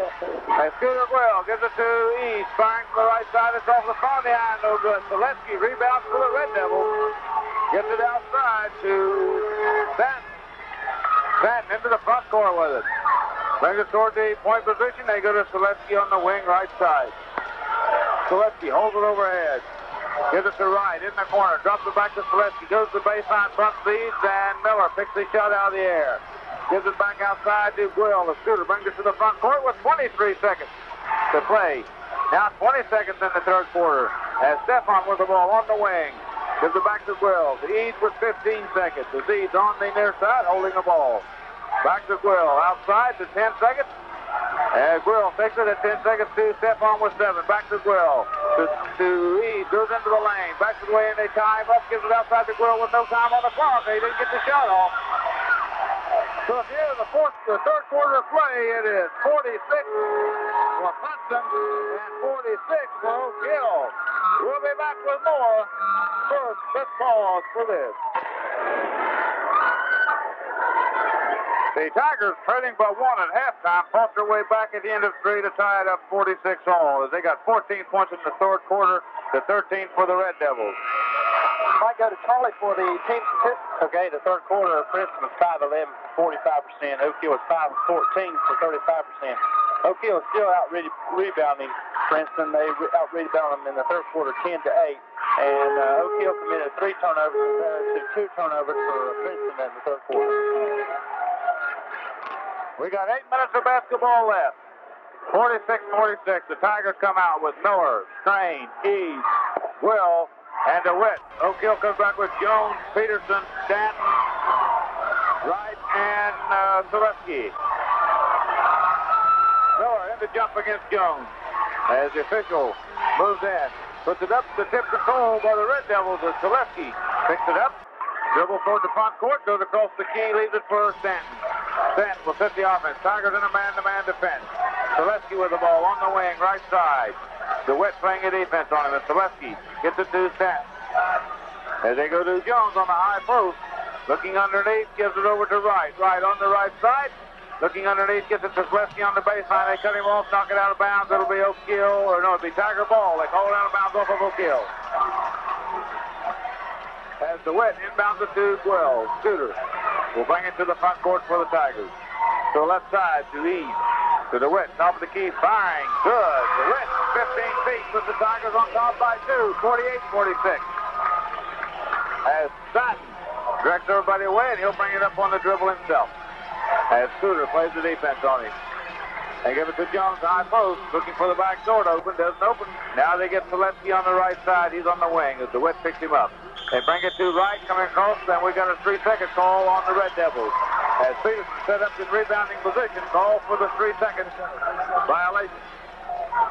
And Scooter Guell gives it to East, firing from the right side. It's off the front of the iron, no good. Selesky rebounds for the Red Devils. Gets it outside to Stanton. Stanton into the front court with it. Brings it toward the point position. They go to Selesky on the wing right side. Selesky holds it overhead. Gives it to Wright in the corner. Drops it back to Selesky. Goes to the baseline, front seeds, and Miller picks the shot out of the air. Gives it back outside to Guell. The Scooter brings it to the front court with 23 seconds to play. Now 20 seconds in the third quarter. As Stefan with the ball on the wing. Gives it back to Guell. To Eads with 15 seconds. The Eads on the near side holding the ball. Back to Guell. Outside to 10 seconds. And Guell takes it at 10 seconds to Stefan with 7. Back to Guell. To Eads. Goes into the lane. Back to the way and they tie him up. Gives it outside to Guell with no time on the clock. They didn't get the shot off. So at the end of the third quarter of play, it is 46 for Princeton and 46 for Oak Hill. We'll be back with more. First, let's pause for this. The Tigers trailing by 1 at halftime fought their way back at the end of 3 to tie it up 46 all as they got 14 points in the third quarter to 13 for the Red Devils. Might go to Charlie for the team statistics. Okay, the third quarter, Princeton was 5-11 for 45%. Oak Hill was 5-14 for 35%. Oak Hill is still out-rebounding Princeton. They out-rebounded them in the third quarter 10-8. And Oak Hill committed 3 turnovers compared to 2 turnovers for Princeton in the third quarter. We got 8 minutes of basketball left. 46-46. The Tigers come out with Miller, Strain, Eads, Will, and DeWitt. Oak Hill comes back with Jones, Peterson, Stanton, Wright, and Selesky. Miller in the jump against Jones as the official moves in. Puts it up to tip control by the Red Devils as Selesky picks it up. Dribbles toward the front court, goes across the key, leaves it for Stanton. Stanton will set the offense. Tigers in a man-to-man defense. Selesky with the ball on the wing, right side. DeWitt playing a defense on him, and Selesky gets it to Stanton. As they go to Jones on the high post. Looking underneath, gives it over to Wright. Wright on the right side. Looking underneath, gets it to Selesky on the baseline. They cut him off, knock it out of bounds. It'll be Oak Hill, or no, it'll be Tiger ball. They call it out of bounds off of Oak Hill. As DeWitt inbounds it to Guell. Scooter will bring it to the front court for the Tigers. To the left side, to Eads. To DeWitt, top of the key, firing. Good. DeWitt, 15 feet, puts the Tigers on top by 2, 48-46. As Stanton directs everybody away, and he'll bring it up on the dribble himself. As Scooter plays the defense on him. They give it to Jones, high post, looking for the back door to open, doesn't open. Now they get Selesky on the right side, he's on the wing as DeWitt picks him up. They bring it to Wright, coming across, and we got a 3-second call on the Red Devils. As Peterson set up in rebounding position, call for the 3-second violation.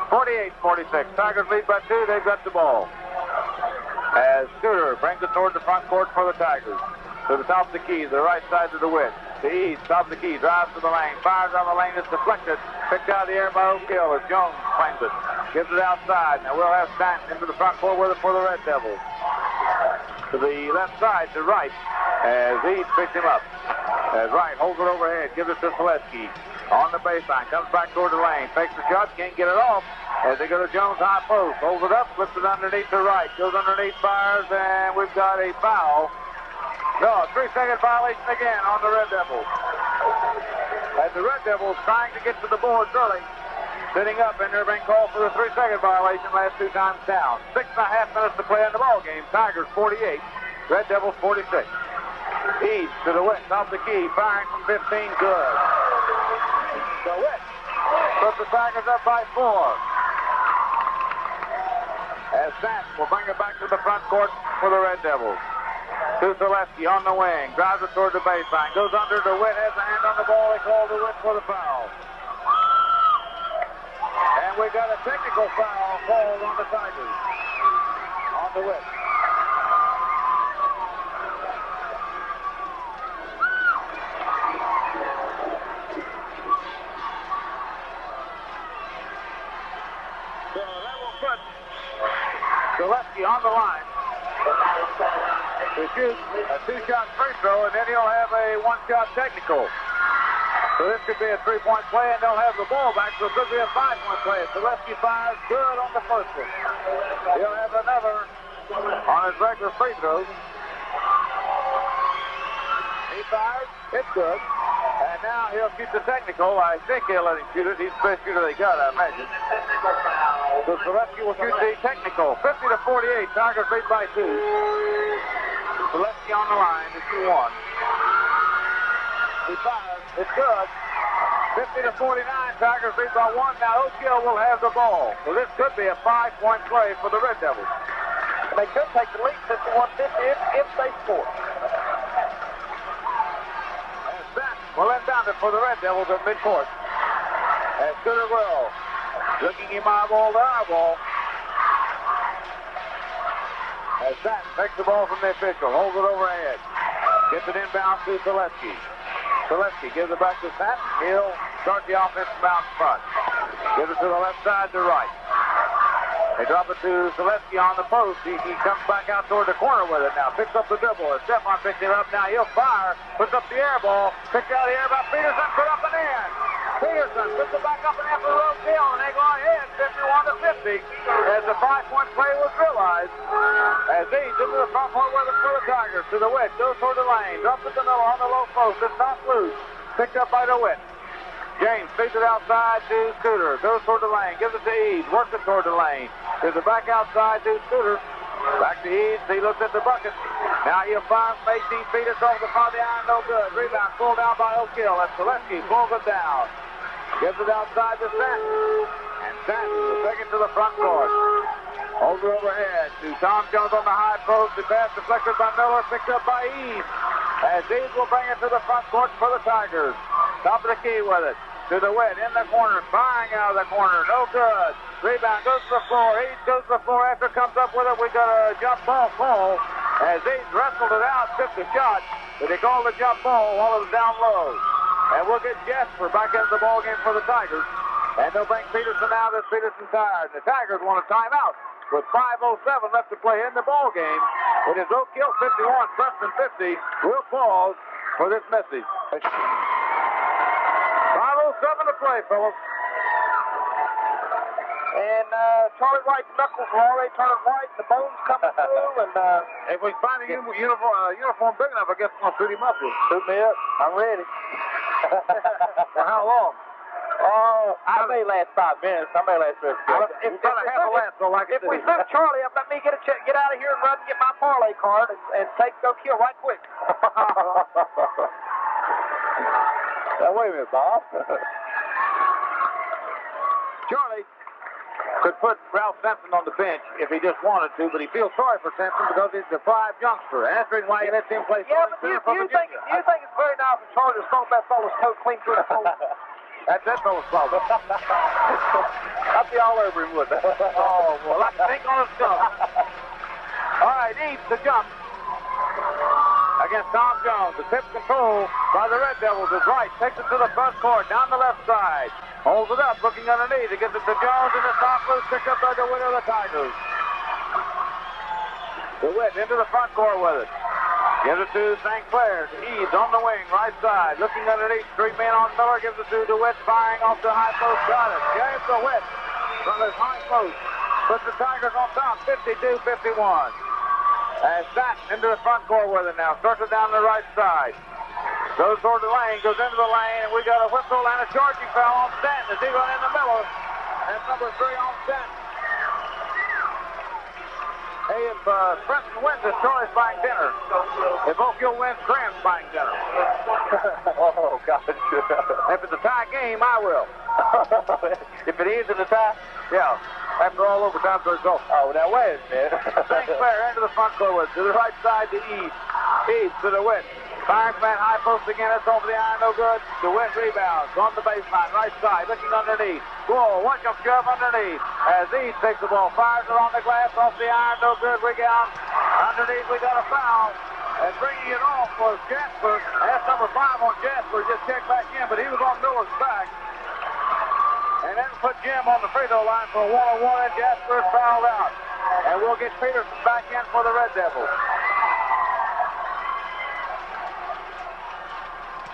48-46, Tigers lead by 2, they've got the ball. As Scooter brings it toward the front court for the Tigers. To the top of the key, the right side to DeWitt. to East, top of the key, drives to the lane, fires on the lane, it's deflected, picked out of the air by O'Gill as Jones claims it, gives it outside. Now we'll have Stanton into the front court with it for the Red Devils. To the left side, to Wright, as East picks him up. As Wright holds it overhead, gives it to Selesky. On the baseline, comes back toward the lane, takes the shot, can't get it off. As they go to Jones, high post, holds it up, flips it underneath to Wright, goes underneath, fires, and we've got a foul. No, a 3-second violation again on the Red Devils. As the Red Devils trying to get to the boards early, sitting up, and they're being called for the 3-second violation last 2 times down. 6.5 minutes to play in the ball game. Tigers 48, Red Devils 46. East to the west, top of the key, firing from 15, good. The west puts the Tigers up by 4. As Stanton will bring it back to the front court for the Red Devils. To Selesky on the wing, drives it toward the baseline, goes under to Witt, has a hand on the ball, they call to Witt for the foul. And we got a technical foul called on the Tigers. On the Witt. So that will put Selesky on the line to shoot a 2-shot free throw, and then he'll have a 1-shot technical. So this could be a 3-point play, and they'll have the ball back, so it could be a 5-point play. Selesky fires good on the first one. He'll have another on his regular free throws. He fires, it's good. And now he'll shoot the technical. I think he'll let him shoot it. He's the best shooter they got, I imagine. So Selesky will shoot the technical. 50-48, Tigers lead by 2. Selesky on the line to 2-1. He fires. It's good. 50-49, Tigers lead by 1. Now O'Gill will have the ball. So this could be a 5-point play for the Red Devils. And they could take the lead 51-50 if they score. And Stanton will inbound it for the Red Devils at midcourt. As Scooter will. Looking him eyeball to eyeball. As Stanton takes the ball from the official, holds it overhead. Gets it inbound to Selesky. Selesky gives it back to Stanton. He'll start the offense bounce front. Gives it to the left side to Wright. They drop it to Selesky on the post. He comes back out toward the corner with it now. Picks up the dribble. As Stephon picks it up now, he'll fire. Puts up the air ball. Picked out of the air by Peterson. Put up and in. Peterson puts it back up and in for the road deal, and they go ahead 51-50 as the 5-point play was realized. As East into the front court with it for the Tigers. To the Witt. Goes toward the lane. Drops it to the middle on the low post. It's not loose. Picked up by the Witt. James feeds it outside to Scooter. Goes toward the lane. Gives it to Eads. Works it toward the lane. Gives it back outside to Scooter. Back to Eads. He looks at the bucket. Now he'll fire from 18 feet. It's over the front of the iron. No good. Rebound pulled down by O'Gill. That's Selesky. Pulls it down. Gives it outside to Stanton. And Stanton will take it to the front court. Holds it overhead to Tom Jones on the high post. The pass deflected by Miller. Picked up by Eads. As Eads will bring it to the front court for the Tigers. Top of the key with it. To the Witt in the corner. Firing out of the corner. No good. Rebound goes to the floor. Eads goes to the floor. After comes up with it, we got a jump ball call. As Eads wrestled it out, took the shot. But they called the jump ball while it was down low. And we'll get Jasper back into the ball game for the Tigers. And they'll bring Peterson out as Peterson tired. The Tigers want a timeout with 5:07 left to play in the ball game. It is Oak Hill 51, Princeton 50. We'll pause for this message. 5:07 to play, fellas. And Charlie White's knuckles are already turning white, and the bones coming through. And if we find a uniform big enough, I guess we'll suit him up with. Suit me up. I'm ready. For how long? Oh, I may last 5 minutes. I may last 5 minutes. If we suit Charlie up, let me get out of here and run and get my parlay card and take Oak Hill right quick. Now, wait a minute, Bob. Charlie could put Ralph Sampson on the bench if he just wanted to, but he feels sorry for Sampson because he's a deprived youngster. Answering why he lets him play. Yeah, but you think it's very nice for Charlie to stomp that fellow's coat clean through the hole? That's that fellow's fault. I'd be all over him, wouldn't I? Oh, well, I can think on his gun. All right, Eads the jump against Tom Jones. The tip control by the Red Devils is right. Takes it to the front court, down the left side. Holds it up, looking underneath. He gives it to Jones, and it's off loose, picked up by the winner of the Tigers. DeWitt into the front court with it. Gives it to St. Clair. Eads on the wing, right side. Looking underneath, 3 men on Miller. Gives it to DeWitt, firing off the high post. Got it. James DeWitt from his high post. Puts the Tigers on top, 52-51. As Stanton into the front court with it now. Starts it down the right side. Goes toward the lane, goes into the lane, and we got a whistle and a charging foul on Stanton as he went into Miller. That's number 3 on Stanton. Hey, if Princeton wins this, Troy's buying dinner. If Oak Hill wins, Graham's buying dinner. Oh, gosh. If it's a tie game, I will. If it is in the tie? Yeah. After all overtime, so it's over. Oh, now wait a minute. St. Clair into the front court with it. To the right side to Eads. Eads to DeWitt. Fires back high post again. It's over the iron, no good. DeWitt rebounds on the baseline, right side, looking underneath. Whoa, one jump shove underneath. As Eads takes the ball, fires it on the glass, off the iron, no good. Rebound. Underneath, we got a foul. And bringing it off was Jasper. That's number 5 on Jasper. Just checked back in, but he was on Miller's back. And then put Jim on the free throw line for a 1-on-1, and Jasper is fouled out. And we'll get Peterson back in for the Red Devils.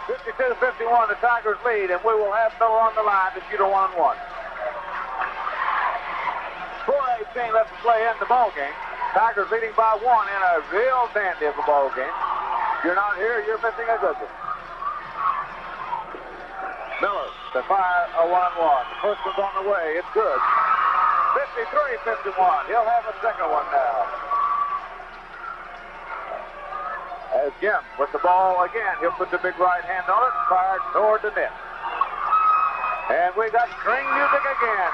52-51, the Tigers lead, and we will have Miller on the line to shoot a 1-on-1. 4:18 left to play in the ball game. Tigers leading by 1 in a real dandy of a ball game. If you're not here, you're missing a good one. Miller to fire a 1-on-1. The first one's on the way. It's good. 53-51. He'll have a second one now. As Jim with the ball again, he'll put the big right hand on it, fired toward the net. And we got string music again,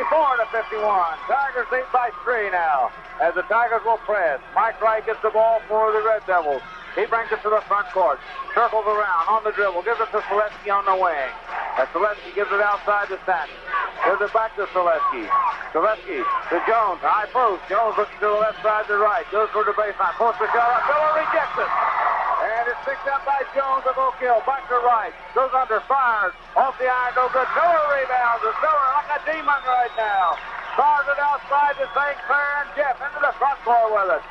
54-51. Tigers lead by 3 now, as the Tigers will press. Mike Wright gets the ball for the Red Devils. He brings it to the front court, circles around on the dribble, gives it to Seletsky on the wing. As Seletsky gives it outside to Stanton. Gives it back to Seletsky. Seletsky to Jones, high post. Jones looking to the left side to right. Goes for the baseline, posts the shot up. Miller rejects it. And it's picked up by Jones of Oak Hill. Back to right. Goes under, fires. Off the iron, no good. Miller rebounds. It's Miller like a demon right now. Fires it outside to St. Clair and Jeff into the front court with it.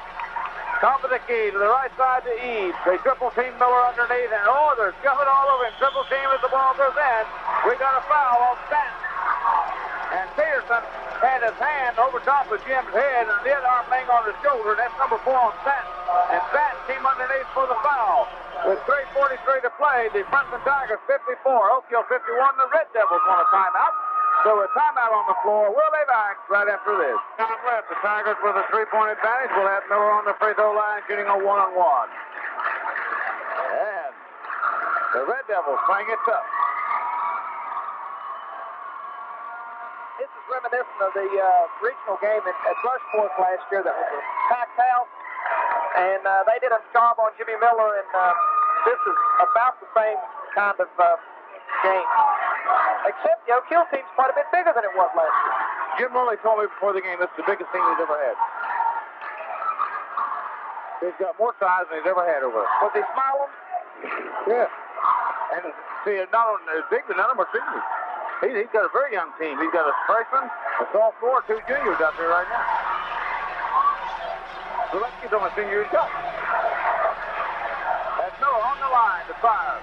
Top of the key to the right side to Eads. They triple team Miller underneath, and they're shoving all over him. Triple team as the ball goes in. We got a foul on Stanton. And Peterson had his hand over top of Jim's head and the other arm laying on his shoulder. That's number 4 on Stanton. And Stanton came underneath for the foul. With 3:43 to play, the Princeton Tigers 54, Oak Hill 51. The Red Devils want a timeout. So a timeout on the floor. We'll be back right after this. Time left. The Tigers with a 3-point advantage. We'll have Miller on the free throw line shooting a 1-on-1. And the Red Devils playing it tough. This is reminiscent of the regional game at Rushport last year that was a packed house. And they did a job on Jimmy Miller, and this is about the same kind of game. Except the Oak Hill team's quite a bit bigger than it was last year. Jim Lilly told me before the game this is the biggest team he's ever had. He's got more size than he's ever had over there. Was he smiling? Yeah. And see, not only as big, but none of them are seniors. He's got a very young team. He's got a freshman, a sophomore, 2 juniors out there right now. So let's get on a senior shot. That's Miller on the line to fire.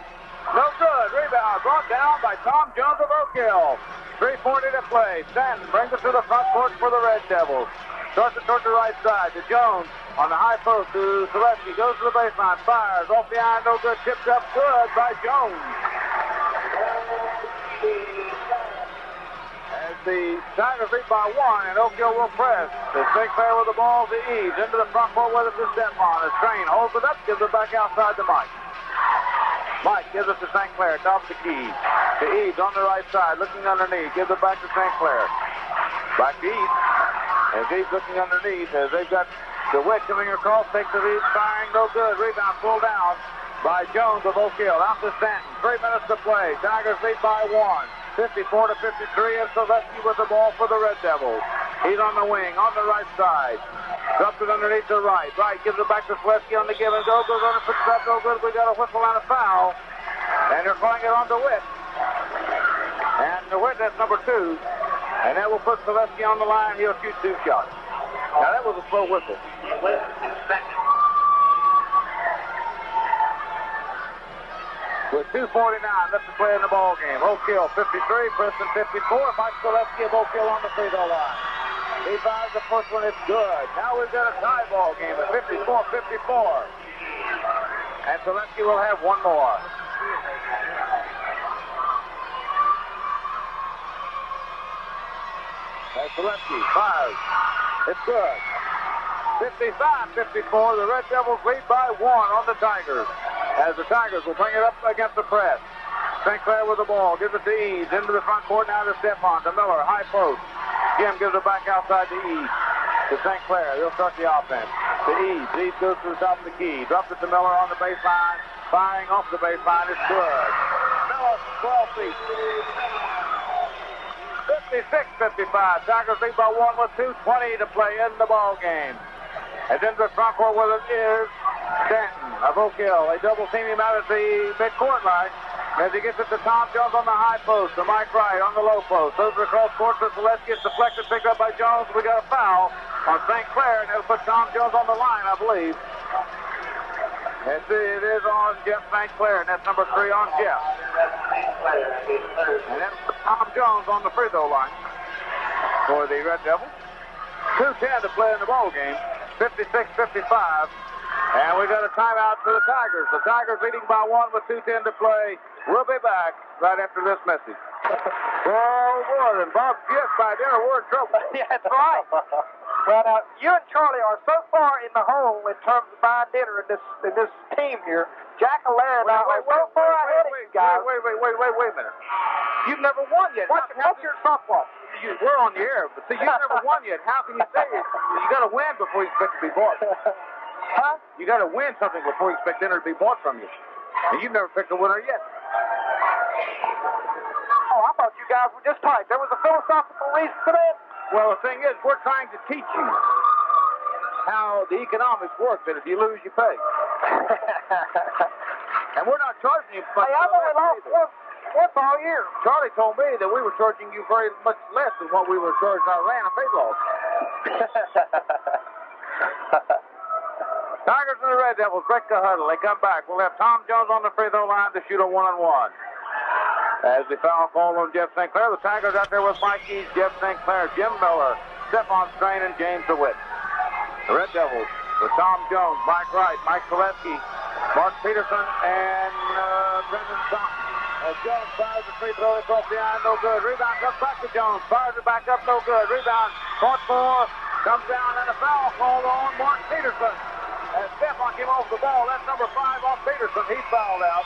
No good. Rebound brought down by Tom Jones of Oak Hill. 3:40 to play. Stanton brings it to the front court for the Red Devils. Starts it toward the right side to Jones on the high post to Seletsky. Goes to the baseline. Fires off the iron. No good. Tipped up good by Jones. As the Tigers lead by 1, and Oak Hill will press. They St. Clair with the ball to Eads. Into the front court with it to Stepmon. As Train holds it up. Gives it back outside to Mike. Mike gives it to St. Clair, top of the key. To Eads on the right side, looking underneath. Gives it back to St. Clair. Back to Eads. As Eads looking underneath, as they've got DeWitt coming across, takes the lead, firing, no good. Rebound pulled down by Jones of Oak Hill. Out to Stanton. 3 minutes to play. Tigers lead by 1. 54-53, and Seletsky with the ball for the Red Devils. He's on the wing, on the right side. Drops it underneath the right. Right gives it back to Seletsky on the give and go. Goes on and puts it up, no good. We got a whistle and a foul. And they're throwing it on to Witt. And Witt, that's number 2. And that will put Selesky on the line. He'll shoot 2 shots. Now, that was a slow whistle. With 2:49 left to play in the ball game. Oak Hill 53, Princeton 54. Mike Selesky of Oak Hill on the free throw line. He fires the first one. It's good. Now we've got a tie ball game at 54-54. And Selesky will have one more. And Selesky fires. It's good. 55-54. The Red Devils lead by 1 on the Tigers. As the Tigers will bring it up against the press. St. Clair with the ball. Gives it to Eads. Into the front court now to Stephon. To Miller. High post. Jim gives it back outside to Eads. To St. Clair. They'll start the offense. To Eads. Eads goes to the top of the key. Drops it to Miller on the baseline. Firing off the baseline. It's good. Miller, 12 feet. 56-55. Tigers lead by 1 with 2:20 to play in the ball game. And into the front court with it is Stanton of Oak Hill. They double team him out at the midcourt line. As he gets it to Tom Jones on the high post, to Mike Wright on the low post. Those are across court to Selesky. It's deflected, picked up by Jones. We got a foul on St. Clair, and it'll put Tom Jones on the line, I believe. And it is on Jeff St. Clair, and that's number 3 on Jeff. And that's Tom Jones on the free throw line for the Red Devils. 2:10 to play in the ball game. 56-55. And we got a timeout for the Tigers. The Tigers leading by 1 with 2:10 to play. We'll be back right after this message. Oh, boy, and Bob Gibbs by dinner, we're in trouble. Yeah, that's right. Well, now, you and Charlie are so far in the hole in terms of buying dinner in this team here. Jack and Larry and I are so far ahead of you guys. Wait a minute. You've never won yet. What's your softball? We're on the air, but see, you've never won yet. How can you say it? You got to win before you expect to be bought. Huh? You got to win something before you expect dinner to be bought from you. And you've never picked a winner yet. Oh, I thought you guys were just tight. There was a philosophical reason to that? Well, the thing is, we're trying to teach you how the economics work, that if you lose, you pay. And we're not charging you much. Hey, I've only lost once all year. Charlie told me that we were charging you very much less than what we were charging our Atlanta pay loss. Tigers and the Red Devils break the huddle. They come back. We'll have Tom Jones on the free throw line to shoot a 1-on-1. As the foul call on Jeff St. Clair, the Tigers out there with Mike Eads, Jeff St. Clair, Jim Miller, Stephon Strain, and James DeWitt. The Red Devils with Tom Jones, Mike Wright, Mike Selesky, Mark Peterson, and Brendan Thompson. As Jones fires the free throw across the line, no good. Rebound comes back to Jones, fires it back up, no good. Rebound, fought for, comes down, and a foul called on Mark Peterson. As Stephon came off the ball, that's number 5 on Peterson. He's fouled out.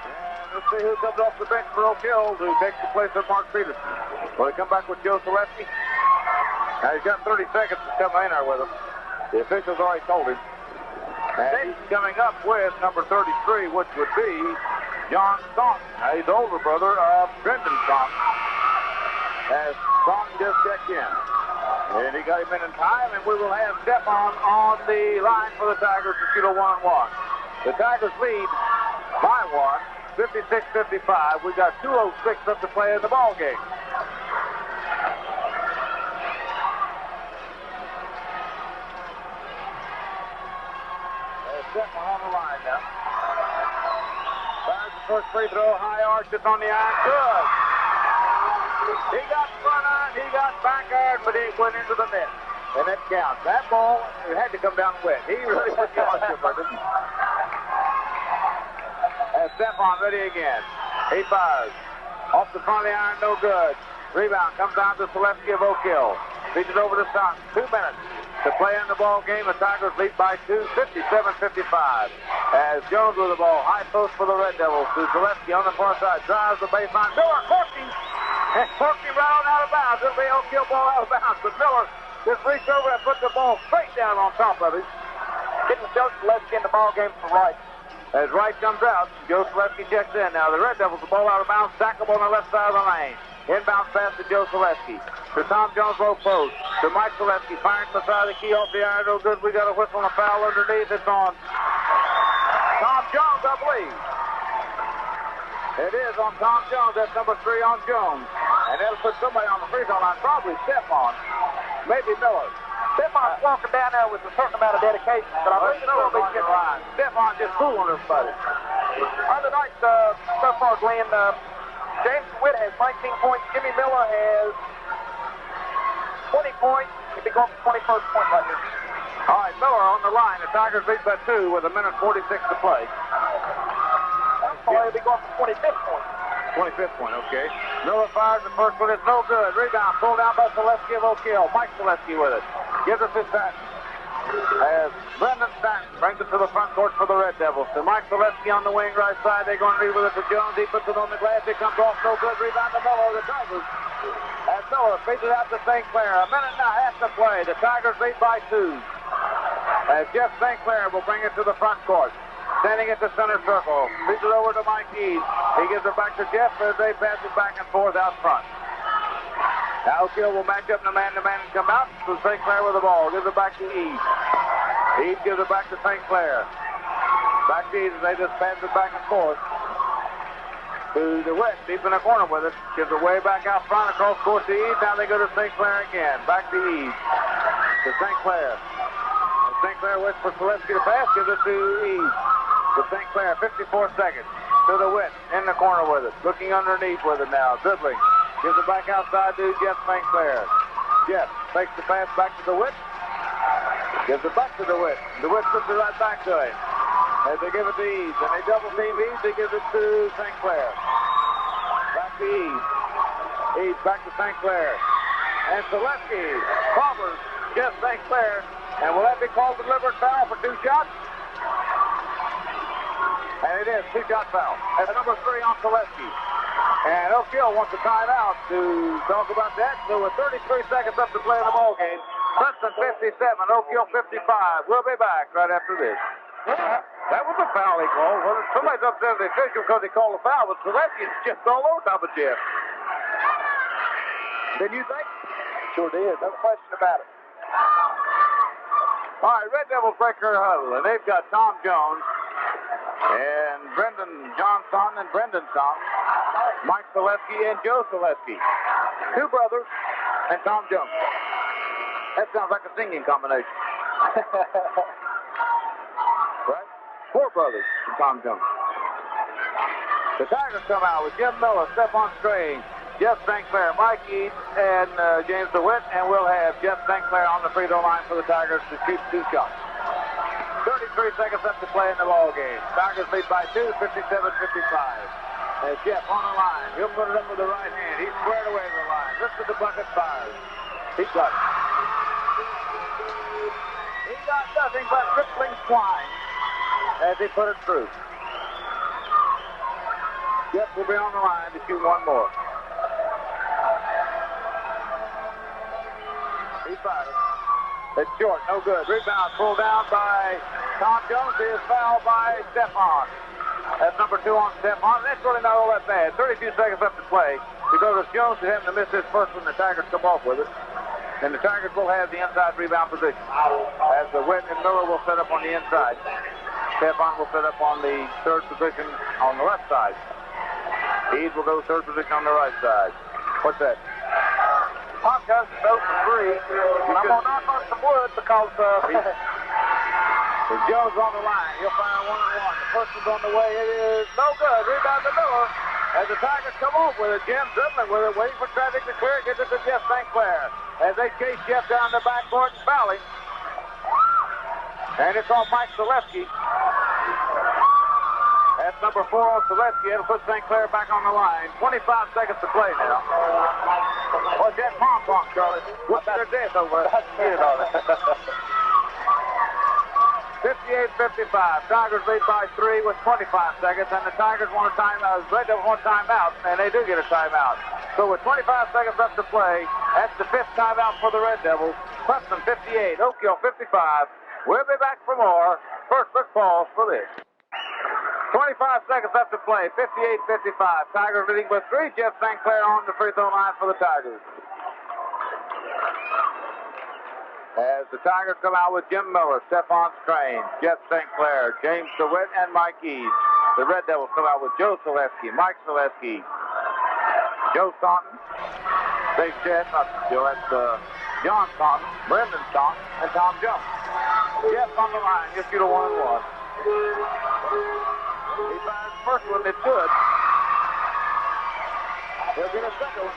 And let's see who comes off the bench for Oak Hill to take the place of Mark Peterson. Will he come back with Joe Selesky? Now he's got 30 seconds to come in there with him. The officials already told him. And he's coming up with number 33, which would be John Staunton. Now, he's the older brother of Brendan Staunton. As Staunton just checked in. And he got him in time, and we will have Stephon on the line for the Tigers to shoot a 1-on-1. The Tigers lead by 1, 56-55. We got 2:06 left to play in the ball game. There's Stephon on the line now. Fires the first free throw, high arch, it's on the iron, good. He got front iron, he got back iron, but it went into the net. And that counts. That ball, it had to come down wet. He really put you on your brother. And Stephon ready again. He fires. Off the front of the iron, no good. Rebound comes down to Selesky of Oak Hill. Feeds it over to Staunton. 2 minutes to play in the ball game. The Tigers lead by 2, 57-55. As Jones with the ball. High post for the Red Devils. To Selesky on the far side. Drives the baseline. Miller corked him. And corked him right on out of bounds. It'll be Oak Hill ball out of bounds. But Miller just reached over and put the ball straight down on top of him. Didn't Joe Selesky in the ball game for right. As Wright comes out, Joe Selesky checks in. Now the Red Devils, the ball out of bounds, tackle on the left side of the lane. Inbound pass to Joe Selesky. To Tom Jones, low post. To Mike Selesky, firing to the side of the key off the iron. No good. We got a whistle and a foul underneath. It's on Tom Jones, I believe. It is on Tom Jones. That's number 3 on Jones. And that'll put somebody on the free throw line. Probably Stephon. Maybe Miller. Stephon's walking down there with a certain amount of dedication, but I think it's going to be good line. Stephon just fooling everybody. Other night, so far, Glenn, James DeWitt has 19 points. Jimmy Miller has 20 points. He'll be going for 21st point right here. All right, Miller on the line. The Tigers lead by 2 with 1:46 to play. He'll be going for 25th point. 25th point, okay. Miller fires the first one. It's no good. Rebound pulled down by Selesky of Oak Hill. Mike Selesky with it. Gives us his Stanton. As Brendan Stanton brings it to the front court for the Red Devils. To Mike Selesky on the wing right side. They're going to lead with it to Jones. He puts it on the glass. It comes off. No good. Rebound to Miller. The Tigers. And Miller feeds it out to St. Clair. A minute and a half to play. The Tigers lead by 2. As Jeff St. Clair will bring it to the front court. Standing at the center circle. Feeds it over to Mike Eads. He gives it back to Jeff as they pass it back and forth out front. Now Oak Hill will match up in a man-to-man and come out. So St. Clair with the ball. Gives it back to Eads. Eads gives it back to St. Clair. Back to Eads as they just pass it back and forth. To DeWitt, deep in the corner with it. Gives it way back out front across court to Eads. Now they go to St. Clair again. Back to Eads. To St. Clair. And St. Clair waits for Selesky to pass. Gives it to Eads. To St. Clair, 54 seconds. To DeWitt in the corner with it. Looking underneath with it now. Dribbling. Gives it back outside to Jeff St. Clair. Jeff takes the pass back to DeWitt. Gives it back to DeWitt. DeWitt puts it right back to him. As they give it to Eads. And they double team Eads. They give it to St. Clair. Back to Eads. Eads back to St. Clair. And Selesky covers Jeff St. Clair. And will that be called deliberate foul for 2 shots? And it is 2-shot foul. That's number 3 on Selesky. And Oak Hill wants a timeout to talk about that. So with 33 seconds up to play in the ball game, Princeton 57, Oak Hill 55. We'll be back right after this. Yeah, that was a foul he called. Well, somebody's upset with the official because he called a foul, but Selesky just all over top of Jeff. Did you think? Sure did. No question about it. All right, Red Devils break their huddle, and they've got Tom Jones and Brendan Johnson and Brendan Song, Mike Selesky and Joe Selesky. 2 brothers and Tom Jones. That sounds like a singing combination. Right? 4 brothers and Tom Jones. The Tigers come out with Jim Miller, Stephon Strange, Jeff St. Clair, Mike Eads, and James DeWitt, and we'll have Jeff St. Clair on the free throw line for the Tigers to shoot 2 shots. 33 seconds left to play in the ball game. Tigers lead by 2, 57-55. As Jeff on the line, he'll put it up with the right hand. He's squared away to the line. Lifted the bucket, fires. He got it. He got nothing but rippling twine as he put it through. Jeff will be on the line to shoot 1 more. He fired it. It's short, no good. Rebound pulled down by Tom Jones. He is fouled by Stephon. That's number 2 on Stephon. That's really not all that bad. 32 seconds left to play. Because if Jones is having to miss his first one, the Tigers come off with it. And the Tigers will have the inside rebound position. As the Witt and Miller will set up on the inside. Stephon will set up on the 3rd position on the left side. Eads will go 3rd position on the right side. What's that? Tom Jones is 0 for 3. And I'm going to knock on some wood because With Jones on the line, he'll fire 1-on-1. The first one's on the way. It is no good. Rebound to Miller. As the Tigers come off with it, Jim dribbling with it, waiting for traffic to clear. Gets it to Jeff St. Clair. As they chase Jeff down the backcourt and foul him. And it's on Mike Selesky. That's number 4 on Selesky. It'll put St. Clair back on the line. 25 seconds to play now. What's that pom-pom, Charlie? What's their death over it? 58-55. Tigers lead by 3 with 25 seconds, and the Tigers want a timeout. Red Devils want a timeout, and they do get a timeout. So with 25 seconds left to play, that's the 5th timeout for the Red Devils. Princeton 58, Oak Hill 55. We'll be back for more. First, let's pause for this. 25 seconds left to play. 58-55. Tigers leading by 3. Jeff St. Clair on the free throw line for the Tigers. As the Tigers come out with Jim Miller, Stephon Strain, Jeff St. Clair, James DeWitt, and Mike Eads. The Red Devils come out with Joe Selesky, Mike Selesky, Joe Staunton, Big Jet, not Joe, that's John Staunton, Brendan Staunton, and Tom Jones. Jeff on the line, just shoot a 1-1. He fires the first one, it's good. He'll get a second one,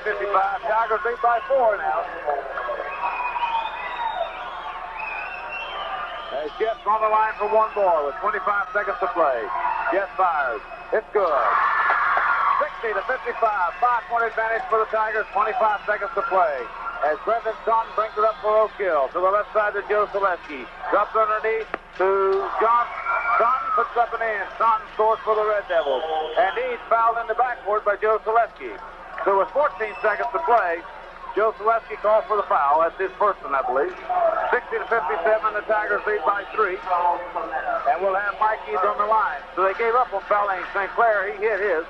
59-55. Tigers lead by 4 now. As Jeff's on the line for one more with 25 seconds to play. Jeff fires. It's good. 60-55. 5-point advantage for the Tigers. 25 seconds to play. As Brendan Staunton brings it up for Oak Hill. To the left side to Joe Selesky. Drops underneath to John. Staunton puts up an in. Staunton scores for the Red Devils. And he's fouled in the backcourt by Joe Selesky. So with 14 seconds to play, Joe Selesky calls for the foul. That's his first one, I believe. 60-57, the Tigers lead by 3. And we'll have Mike Eads on the line. So they gave up on fouling St. Clair. He hit his.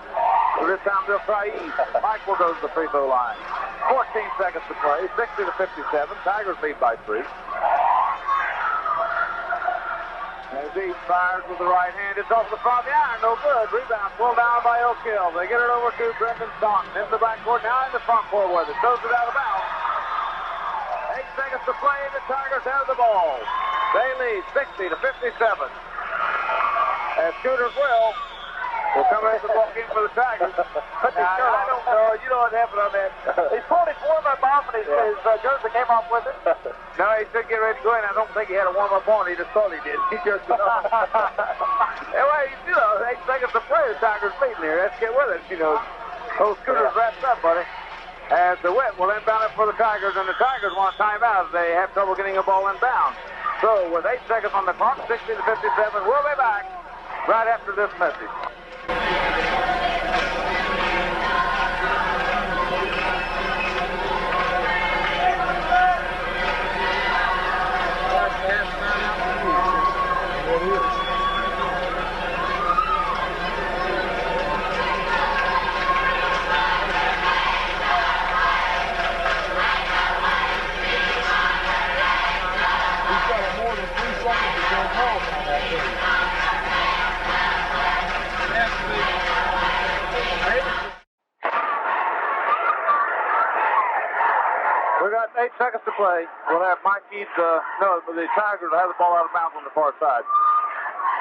So this time they'll try Eads. Mike will go to the free throw line. 14 seconds to play. 60-57. Tigers lead by 3. As Eads fires with the right hand. It's off the front of the iron. No good. Rebound pulled down by Oak Hill. They get it over to Brendan Staunton. In the backcourt. Now in the front court with it. Throws it out of bounds. 8 seconds to play. The Tigers have the ball. They lead 60-57. As Scooters will come into the ball game for the Tigers. But I don't know. You know what happened on that. He pulled his warm-up off and his jersey came off with it. No, he should get ready to go in. I don't think he had a warm-up on. He just thought he did. He just anyway, 8 seconds to play. The Tigers leading here. Let's get with it. Those Scooters wrapped up, buddy. As DeWitt will inbound it for the Tigers, and the Tigers want a timeout. They have trouble getting a ball inbound. So with 8 seconds on the clock, 60-57, we'll be back right after this message. We got 8 seconds to play. We'll have Mike Eads, the Tigers will have the ball out of bounds on the far side.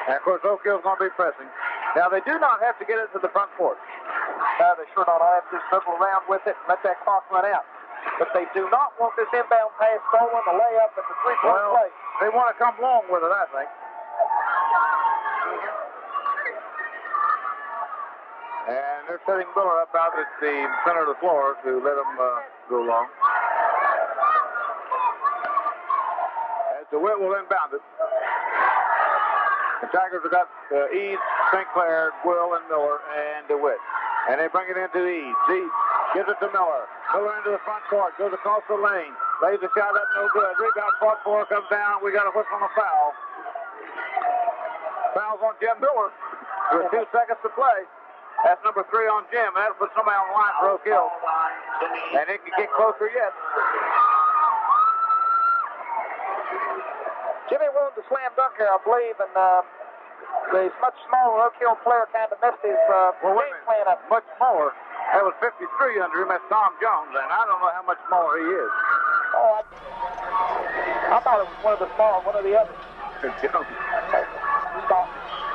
And, of course, Oak Hill's going to be pressing. Now, they do not have to get it to the front court. They sure don't. I have to dribble around with it and let that clock run out. But they do not want this inbound pass stolen, the layup at the three-point play. They want to come long with it, I think. And they're setting Miller up out at the center of the floor to let him go long. As DeWitt will inbound it. The Tigers have got Eads, St. Clair, Will, and Miller, and DeWitt. And they bring it into Eads. Eads gives it to Miller. Miller into the front court, goes across the lane. Lays a shot up, no good. Rebound, fought for, comes down. We got a whistle on a foul. Foul's on Jim Miller with 2 seconds to play. That's number 3 on Jim. That'll put somebody on the line for Oak Hill. And it can get closer yet. Jimmy Williams, the slam dunker, I believe, and the much smaller Oak Hill player kind of messed his game plan up. Much smaller. That was 53 under him. That's Tom Jones, and I don't know how much smaller he is. Oh, I thought it was one of the others.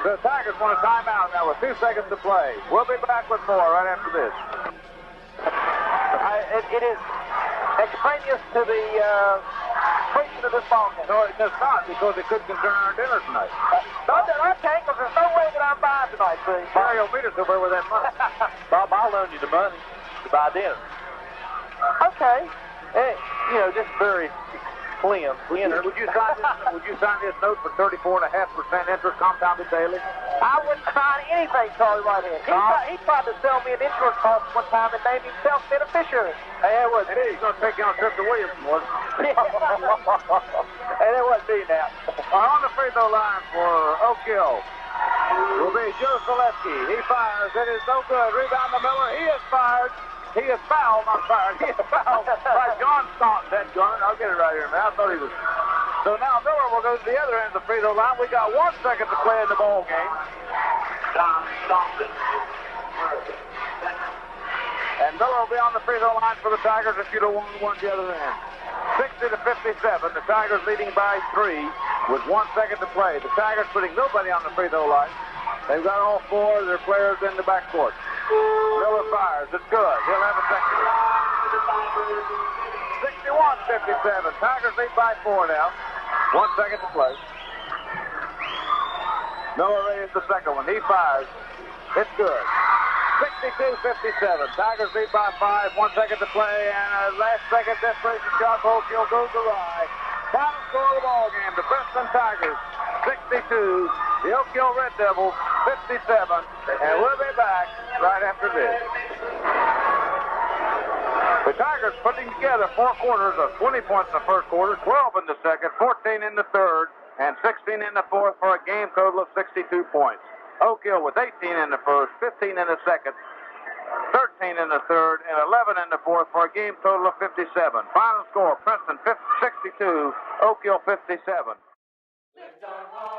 The Tigers want a timeout now with 2 seconds to play. We'll be back with more right after this. It is extraneous to the creation of this ball game. No, it's not, because it could concern our dinner tonight. I can't, because there's no way that I'm buying tonight, see. Mario will meet us over with that money. Bob, I'll loan you the money to buy dinner. Okay. Just very slim. Would you sign this note for 34.5% interest compounded daily? I wouldn't sign anything, Charlie Whitehead. He tried to sell me an insurance policy one time and named himself beneficiary. Hey, that wasn't me. He's going to take you on a trip to Williamson, wasn't he? Hey, that wasn't me now. On the free throw line for Oak Hill. will be Joe Selesky. He fires. It is no good. Rebound to Miller. He is fired. He is fouled. Not fired. He is fouled by John Staunton. That gun. I'll get it right here, man. I thought he was. So now Miller will go to the other end of the free throw line. We got 1 second to play in the ball game. And Miller will be on the free throw line for the Tigers if you don't want one the other end. 60 to 57. The Tigers leading by 3 with 1 second to play. The Tigers putting nobody on the free throw line. They've got all 4 of their players in the backcourt. Miller fires. It's good. He'll have a second. 61-57. Tigers lead by 4 now. 1 second to play. Miller raises the second one. He fires. It's good. 62-57. Tigers lead by 5. 1 second to play, and a last second desperation shot. Oakhill goes awry. Final score of the ball game: the Princeton Tigers 62, the Oakhill Red Devils 57, and we'll be back right after this. The Tigers putting together 4 quarters of 20 points in the first quarter, 12 in the second, 14 in the third, and 16 in the fourth for a game total of 62 points. Oakhill with 18 in the first, 15 in the second, 13 in the third, and 11 in the fourth for a game total of 57. Final score: Princeton 62, Oakhill 57. Lift our hearts.